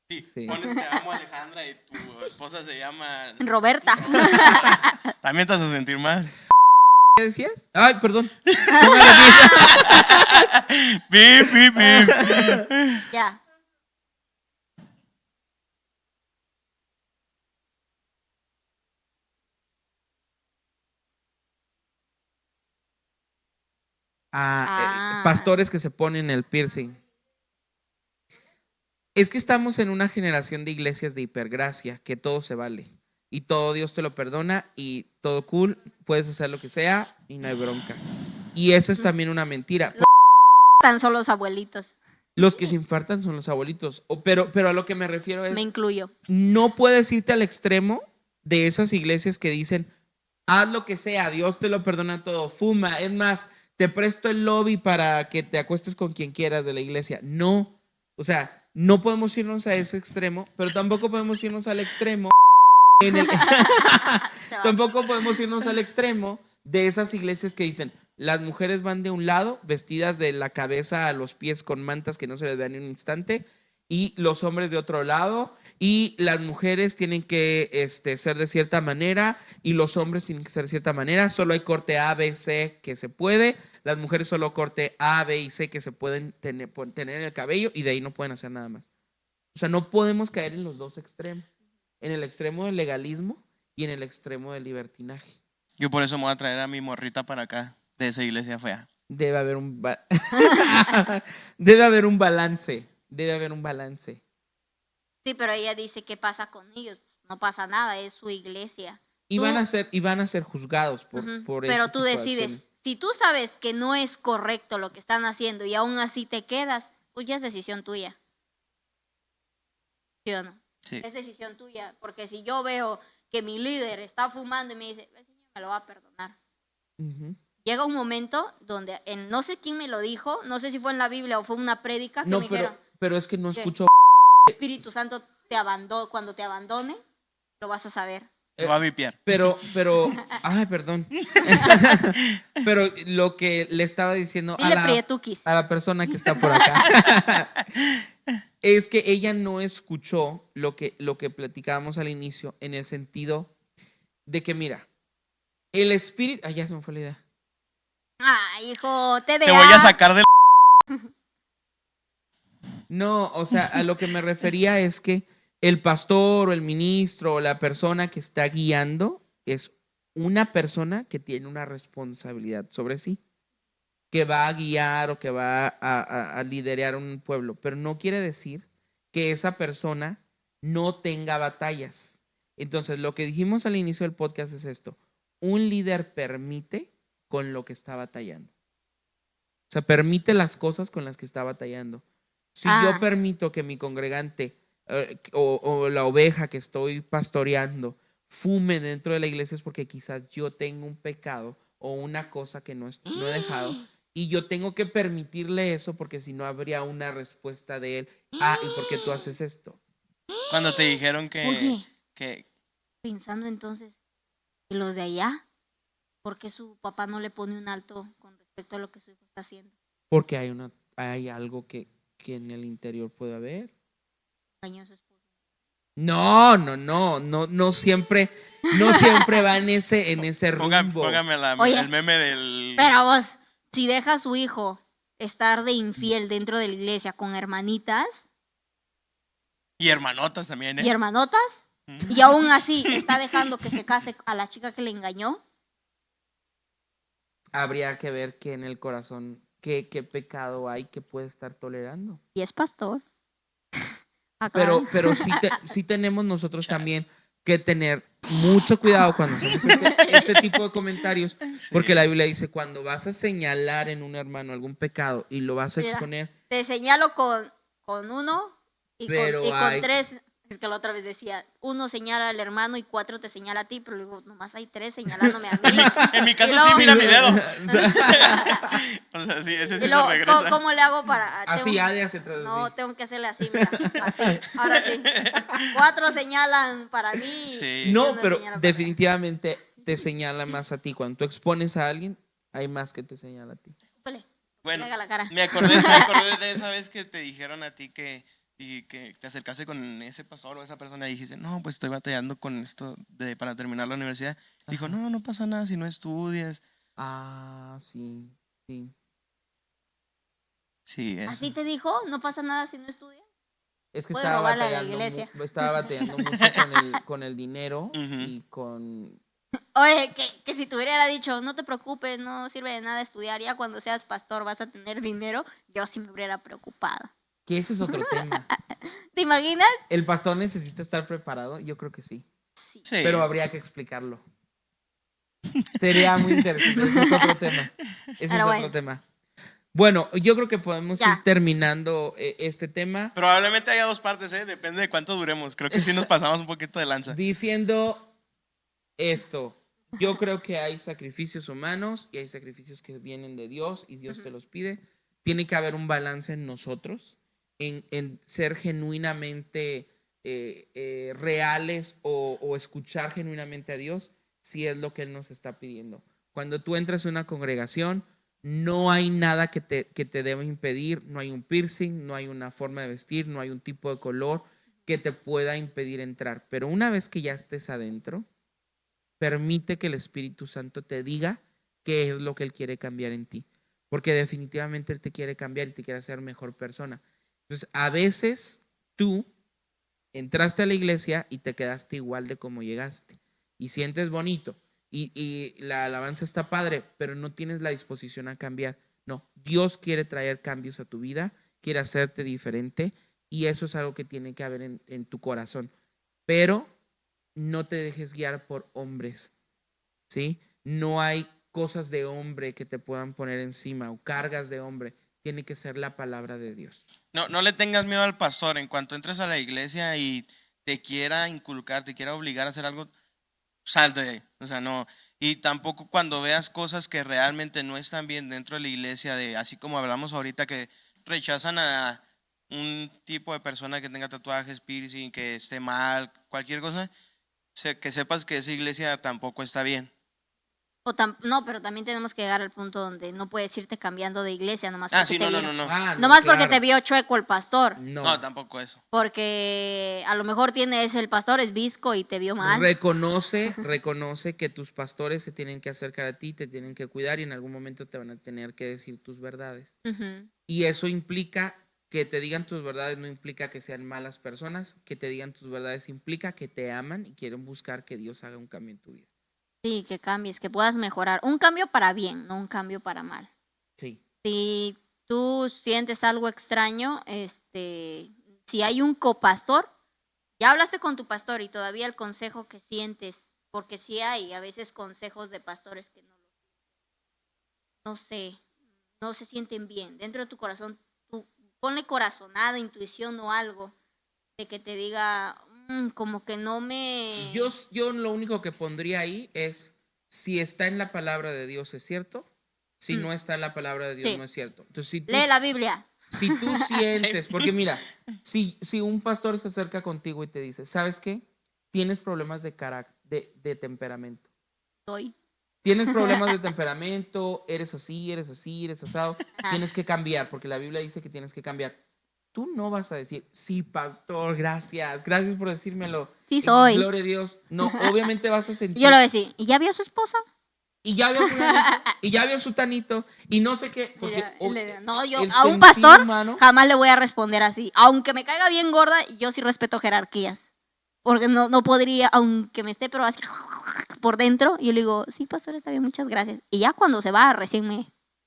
[SPEAKER 1] Sí.
[SPEAKER 3] Sí.
[SPEAKER 1] Pones te amo Alejandra y tu esposa se llama...
[SPEAKER 2] Roberta.
[SPEAKER 1] También te vas a sentir mal.
[SPEAKER 3] ¿Qué decías? Ay, perdón.
[SPEAKER 1] Bip, bip, bip.
[SPEAKER 2] Ya.
[SPEAKER 3] Pastores que se ponen el piercing. Es que estamos en una generación de iglesias de hipergracia, que todo se vale. Y todo Dios te lo perdona y todo cool, puedes hacer lo que sea y no hay bronca. Y eso es también una mentira.
[SPEAKER 2] Tan solo los abuelitos.
[SPEAKER 3] Los que se infartan son los abuelitos. Pero a lo que me refiero es,
[SPEAKER 2] Me incluyo.
[SPEAKER 3] no puedes irte al extremo de esas iglesias que dicen, haz lo que sea, Dios te lo perdona todo, fuma, es más, te presto el lobby para que te acuestes con quien quieras de la iglesia. No, o sea, no podemos irnos a ese extremo, pero tampoco podemos irnos al extremo tampoco podemos irnos al extremo de esas iglesias que dicen, las mujeres van de un lado, vestidas de la cabeza a los pies con mantas que no se les vean en un instante, y los hombres de otro lado, y las mujeres tienen que ser de cierta manera, y los hombres tienen que ser de cierta manera, solo hay corte A, B, C que se puede, las mujeres solo corte A, B y C que se pueden tener en el cabello, y de ahí no pueden hacer nada más. O sea, no podemos caer en los dos extremos, en el extremo del legalismo y en el extremo del libertinaje.
[SPEAKER 1] Yo por eso me voy a traer a mi morrita para acá, de esa iglesia fea.
[SPEAKER 3] Debe haber un debe haber un balance. Debe haber un balance.
[SPEAKER 2] Sí, pero ella dice, ¿qué pasa con ellos? No pasa nada, es su iglesia.
[SPEAKER 3] Y
[SPEAKER 2] Tú-
[SPEAKER 3] van a ser juzgados por
[SPEAKER 2] Pero
[SPEAKER 3] ese
[SPEAKER 2] tú
[SPEAKER 3] tipo de
[SPEAKER 2] decides,
[SPEAKER 3] acciones.
[SPEAKER 2] si tú sabes que no es correcto lo que están haciendo y aún así te quedas, pues ya es decisión tuya. ¿Sí o no?
[SPEAKER 1] Sí.
[SPEAKER 2] Es decisión tuya, porque si yo veo que mi líder está fumando y me dice, el Señor me lo va a perdonar.
[SPEAKER 3] Ujú.
[SPEAKER 2] Llega un momento donde, no sé quién me lo dijo, no sé si fue en la Biblia o fue una prédica que
[SPEAKER 3] No,
[SPEAKER 2] me dijeron,
[SPEAKER 3] pero es que no
[SPEAKER 2] ¿qué?
[SPEAKER 3] escucho.
[SPEAKER 2] Espíritu Santo te abandone, cuando te abandone, lo vas a saber.
[SPEAKER 1] Se va a vipiar.
[SPEAKER 3] Pero, ay, perdón. Pero lo que le estaba diciendo
[SPEAKER 2] Dile prietuquis.
[SPEAKER 3] a la persona que está por acá es que ella no escuchó lo que platicábamos al inicio en el sentido de que, mira, el espíritu. Ay, ya se me fue la idea.
[SPEAKER 2] Ay, hijo, TDA.
[SPEAKER 1] Te voy a sacar del...
[SPEAKER 3] No, o sea, a lo que me refería es que el pastor o el ministro o la persona que está guiando es una persona que tiene una responsabilidad sobre sí, que va a guiar o que va a liderar un pueblo, pero no quiere decir que esa persona no tenga batallas. Entonces, lo que dijimos al inicio del podcast es esto: un líder permite con lo que está batallando. O sea, permite las cosas con las que está batallando. Si yo permito que mi congregante o la oveja que estoy pastoreando fume dentro de la iglesia, es porque quizás yo tengo un pecado o una cosa que no he dejado, y yo tengo que permitirle eso, porque si no habría una respuesta de él. ¿Y por qué tú haces esto?
[SPEAKER 1] Cuando te dijeron
[SPEAKER 2] Oye.
[SPEAKER 1] que
[SPEAKER 2] Pensando entonces, ¿y los de allá? ¿Por qué su papá no le pone un alto con respecto a lo que su hijo está haciendo?
[SPEAKER 3] Porque hay algo que en el interior puede haber.
[SPEAKER 2] Engañó a su esposa.
[SPEAKER 3] No siempre va en ese rumbo.
[SPEAKER 1] póngame
[SPEAKER 2] Oye.
[SPEAKER 1] el meme del...
[SPEAKER 2] Pero vos, si deja a su hijo estar de infiel dentro de la iglesia con hermanitas
[SPEAKER 1] Y hermanotas también, ¿eh?
[SPEAKER 2] y hermanotas, y aún así está dejando que se case a la chica que le engañó,
[SPEAKER 3] Habría que ver que en el corazón qué pecado hay que puede estar tolerando.
[SPEAKER 2] y es pastor. Acá.
[SPEAKER 3] Pero sí tenemos nosotros también que tener mucho cuidado cuando hacemos este tipo de comentarios, porque la Biblia dice, cuando vas a señalar en un hermano algún pecado y lo vas a
[SPEAKER 2] Mira,
[SPEAKER 3] exponer,
[SPEAKER 2] te señalo con uno y
[SPEAKER 3] Pero
[SPEAKER 2] con
[SPEAKER 3] hay-
[SPEAKER 2] 3. Es que la otra vez decía, 1 señala al hermano y 4 te señala a ti, pero luego nomás hay 3 señalándome a mí.
[SPEAKER 1] En mi caso
[SPEAKER 2] Y luego-
[SPEAKER 1] sí, mira mi dedo. O sea, sí, ese sí
[SPEAKER 2] Y
[SPEAKER 1] se
[SPEAKER 2] luego,
[SPEAKER 1] regresa.
[SPEAKER 2] ¿cómo le hago para...?
[SPEAKER 3] así ya de hacia atrás.
[SPEAKER 2] No,
[SPEAKER 3] así.
[SPEAKER 2] tengo que hacerle así, mira, así, ahora sí. 4 señalan para mí.
[SPEAKER 1] Sí.
[SPEAKER 2] y
[SPEAKER 3] No,
[SPEAKER 2] uno
[SPEAKER 3] pero
[SPEAKER 2] señala para
[SPEAKER 3] definitivamente te señala más a ti. Cuando tú expones a alguien, hay más que te señala a ti.
[SPEAKER 2] mí. Escúpele,
[SPEAKER 1] Bueno,
[SPEAKER 2] le haga la cara.
[SPEAKER 1] me acordé de esa vez que te dijeron a ti que te acercaste con ese pastor o esa persona y dijiste, no, pues estoy batallando con esto para terminar la universidad. Dijo, no pasa nada si no estudias.
[SPEAKER 3] Ah, sí.
[SPEAKER 1] Sí, eso.
[SPEAKER 2] ¿Así te dijo? ¿No pasa nada si no estudias?
[SPEAKER 3] Es que
[SPEAKER 2] Puede
[SPEAKER 3] estaba
[SPEAKER 2] robarle a la
[SPEAKER 3] batallando,
[SPEAKER 2] iglesia.
[SPEAKER 3] estaba batallando mucho con el dinero
[SPEAKER 1] Ujú.
[SPEAKER 3] y con...
[SPEAKER 2] Oye, que si te hubiera dicho, no te preocupes, no sirve de nada estudiar, ya cuando seas pastor vas a tener dinero, yo sí me hubiera preocupado.
[SPEAKER 3] Que ese es otro tema.
[SPEAKER 2] ¿Te imaginas?
[SPEAKER 3] ¿El pastor necesita estar preparado? Yo creo que sí.
[SPEAKER 2] Sí.
[SPEAKER 1] Sí.
[SPEAKER 3] Pero habría que explicarlo. Sería muy interesante. Ese es otro tema.
[SPEAKER 2] Pero bueno.
[SPEAKER 3] Bueno, yo creo que podemos
[SPEAKER 2] Ya.
[SPEAKER 3] ir terminando este tema
[SPEAKER 1] Probablemente haya 2 partes, ¿eh? Depende de cuánto duremos. Creo que sí nos pasamos un poquito de lanza.
[SPEAKER 3] diciendo esto. Yo creo que hay sacrificios humanos y hay sacrificios que vienen de Dios y Dios te los pide. Tiene que haber un balance en nosotros, en ser genuinamente reales o escuchar genuinamente a Dios, si es lo que Él nos está pidiendo. Cuando tú entras en una congregación, no hay nada que te deba impedir, no hay un piercing, no hay una forma de vestir, no hay un tipo de color que te pueda impedir entrar. Pero una vez que ya estés adentro, permite que el Espíritu Santo te diga qué es lo que Él quiere cambiar en ti. Porque definitivamente Él te quiere cambiar y te quiere hacer mejor persona. Entonces, a veces tú entraste a la iglesia y te quedaste igual de como llegaste. Y sientes bonito. Y la alabanza está padre, pero no tienes la disposición a cambiar. No, Dios quiere traer cambios a tu vida, quiere hacerte diferente y eso es algo que tiene que haber en tu corazón. Pero no te dejes guiar por hombres, ¿sí? No hay cosas de hombre que te puedan poner encima o cargas de hombre. Tiene que ser la palabra de Dios.
[SPEAKER 1] No le tengas miedo al pastor. En cuanto entres a la iglesia y te quiera inculcar, te quiera obligar a hacer algo, salte de ahí. O sea, no. Y tampoco cuando veas cosas que realmente no están bien dentro de la iglesia, así como hablamos ahorita, que rechazan a un tipo de persona que tenga tatuajes, piercing, que esté mal, cualquier cosa, que sepas que esa iglesia tampoco está bien.
[SPEAKER 2] No, pero también tenemos que llegar al punto donde no puedes irte cambiando de iglesia nomás porque
[SPEAKER 1] No.
[SPEAKER 2] nomás porque te vio chueco el pastor.
[SPEAKER 1] No, tampoco eso.
[SPEAKER 2] Porque a lo mejor el pastor es visco y te vio mal.
[SPEAKER 3] Reconoce que tus pastores se tienen que acercar a ti, te tienen que cuidar y en algún momento te van a tener que decir tus verdades.
[SPEAKER 2] Uh-huh.
[SPEAKER 3] Y eso implica que te digan tus verdades, no implica que sean malas personas, que te digan tus verdades implica que te aman y quieren buscar que Dios haga un cambio en tu vida.
[SPEAKER 2] Sí, que cambies, que puedas mejorar. Un cambio para bien, no un cambio para mal.
[SPEAKER 3] Sí.
[SPEAKER 2] Si tú sientes algo extraño, si hay un copastor, ya hablaste con tu pastor y todavía el consejo que sientes, porque sí hay a veces consejos de pastores que no se sienten bien. Dentro de tu corazón, tú ponle corazonada, intuición o algo de que te diga, como que no me...
[SPEAKER 3] Yo lo único que pondría ahí es si está en la palabra de Dios es cierto, si no está en la palabra de Dios
[SPEAKER 2] sí.
[SPEAKER 3] no es cierto. Entonces, si
[SPEAKER 2] lee la Biblia.
[SPEAKER 3] Si tú sientes, porque mira, si un pastor se acerca contigo y te dice, ¿sabes qué? Tienes problemas de carácter, de temperamento. Tienes problemas de temperamento, eres así, eres asado, tienes que cambiar, porque la Biblia dice que tienes que cambiar. Tú no vas a decir, sí, pastor, gracias por decírmelo.
[SPEAKER 2] Sí soy.
[SPEAKER 3] Gloria a Dios. No, obviamente vas a sentir.
[SPEAKER 2] Yo lo voy a decir, ¿y ya vio a su esposa?
[SPEAKER 3] Y ya vio fulanito, y ya vio su tanito, y no sé qué. Porque
[SPEAKER 2] no, yo a un pastor jamás le voy a responder así. Aunque me caiga bien gorda, yo sí respeto jerarquías. Porque no podría, aunque me esté pero así por dentro, yo le digo, sí, pastor, está bien, muchas gracias. Y ya cuando se va, recién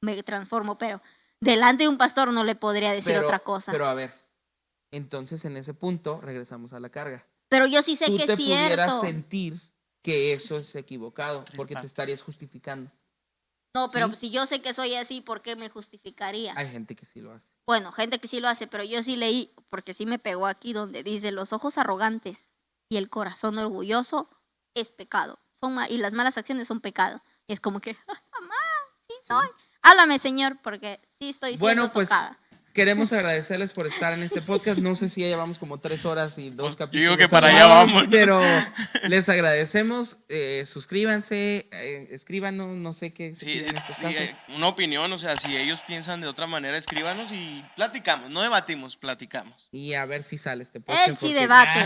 [SPEAKER 2] me transformo, pero delante de un pastor no le podría decir otra cosa.
[SPEAKER 3] Pero a ver, entonces en ese punto regresamos a la carga.
[SPEAKER 2] Pero yo sí sé que es cierto.
[SPEAKER 3] Tú te pudieras sentir que eso es equivocado, porque te estarías justificando.
[SPEAKER 2] No, pero si yo sé que soy así, ¿por qué me justificaría?
[SPEAKER 3] Hay gente que sí lo hace.
[SPEAKER 2] Bueno, gente que sí lo hace, pero yo sí leí, porque sí me pegó aquí donde dice, los ojos arrogantes y el corazón orgulloso es pecado. Y las malas acciones son pecado. Y es como que, mamá, sí soy. Sí. Háblame, Señor, porque sí estoy siendo tocada.
[SPEAKER 3] Queremos agradecerles por estar en este podcast. No sé si ya llevamos como 3 horas y 2 capítulos.
[SPEAKER 1] Digo que para allá vamos.
[SPEAKER 3] Pero les agradecemos. Suscríbanse, escríbanos, no sé qué.
[SPEAKER 1] Una opinión, o sea, si ellos piensan de otra manera, escríbanos y platicamos. No debatimos, platicamos.
[SPEAKER 3] Y a ver si sale este podcast.
[SPEAKER 2] Él sí debate.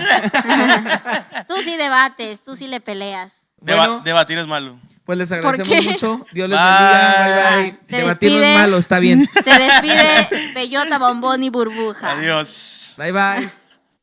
[SPEAKER 2] Tú sí debates, tú sí le peleas.
[SPEAKER 1] Debatir es malo.
[SPEAKER 3] Pues les agradecemos mucho. Dios les bendiga. Bye, bye. Debatir no es malo, está bien.
[SPEAKER 2] Se despide Bellota, Bombón y Burbuja.
[SPEAKER 1] Adiós.
[SPEAKER 3] Bye, bye.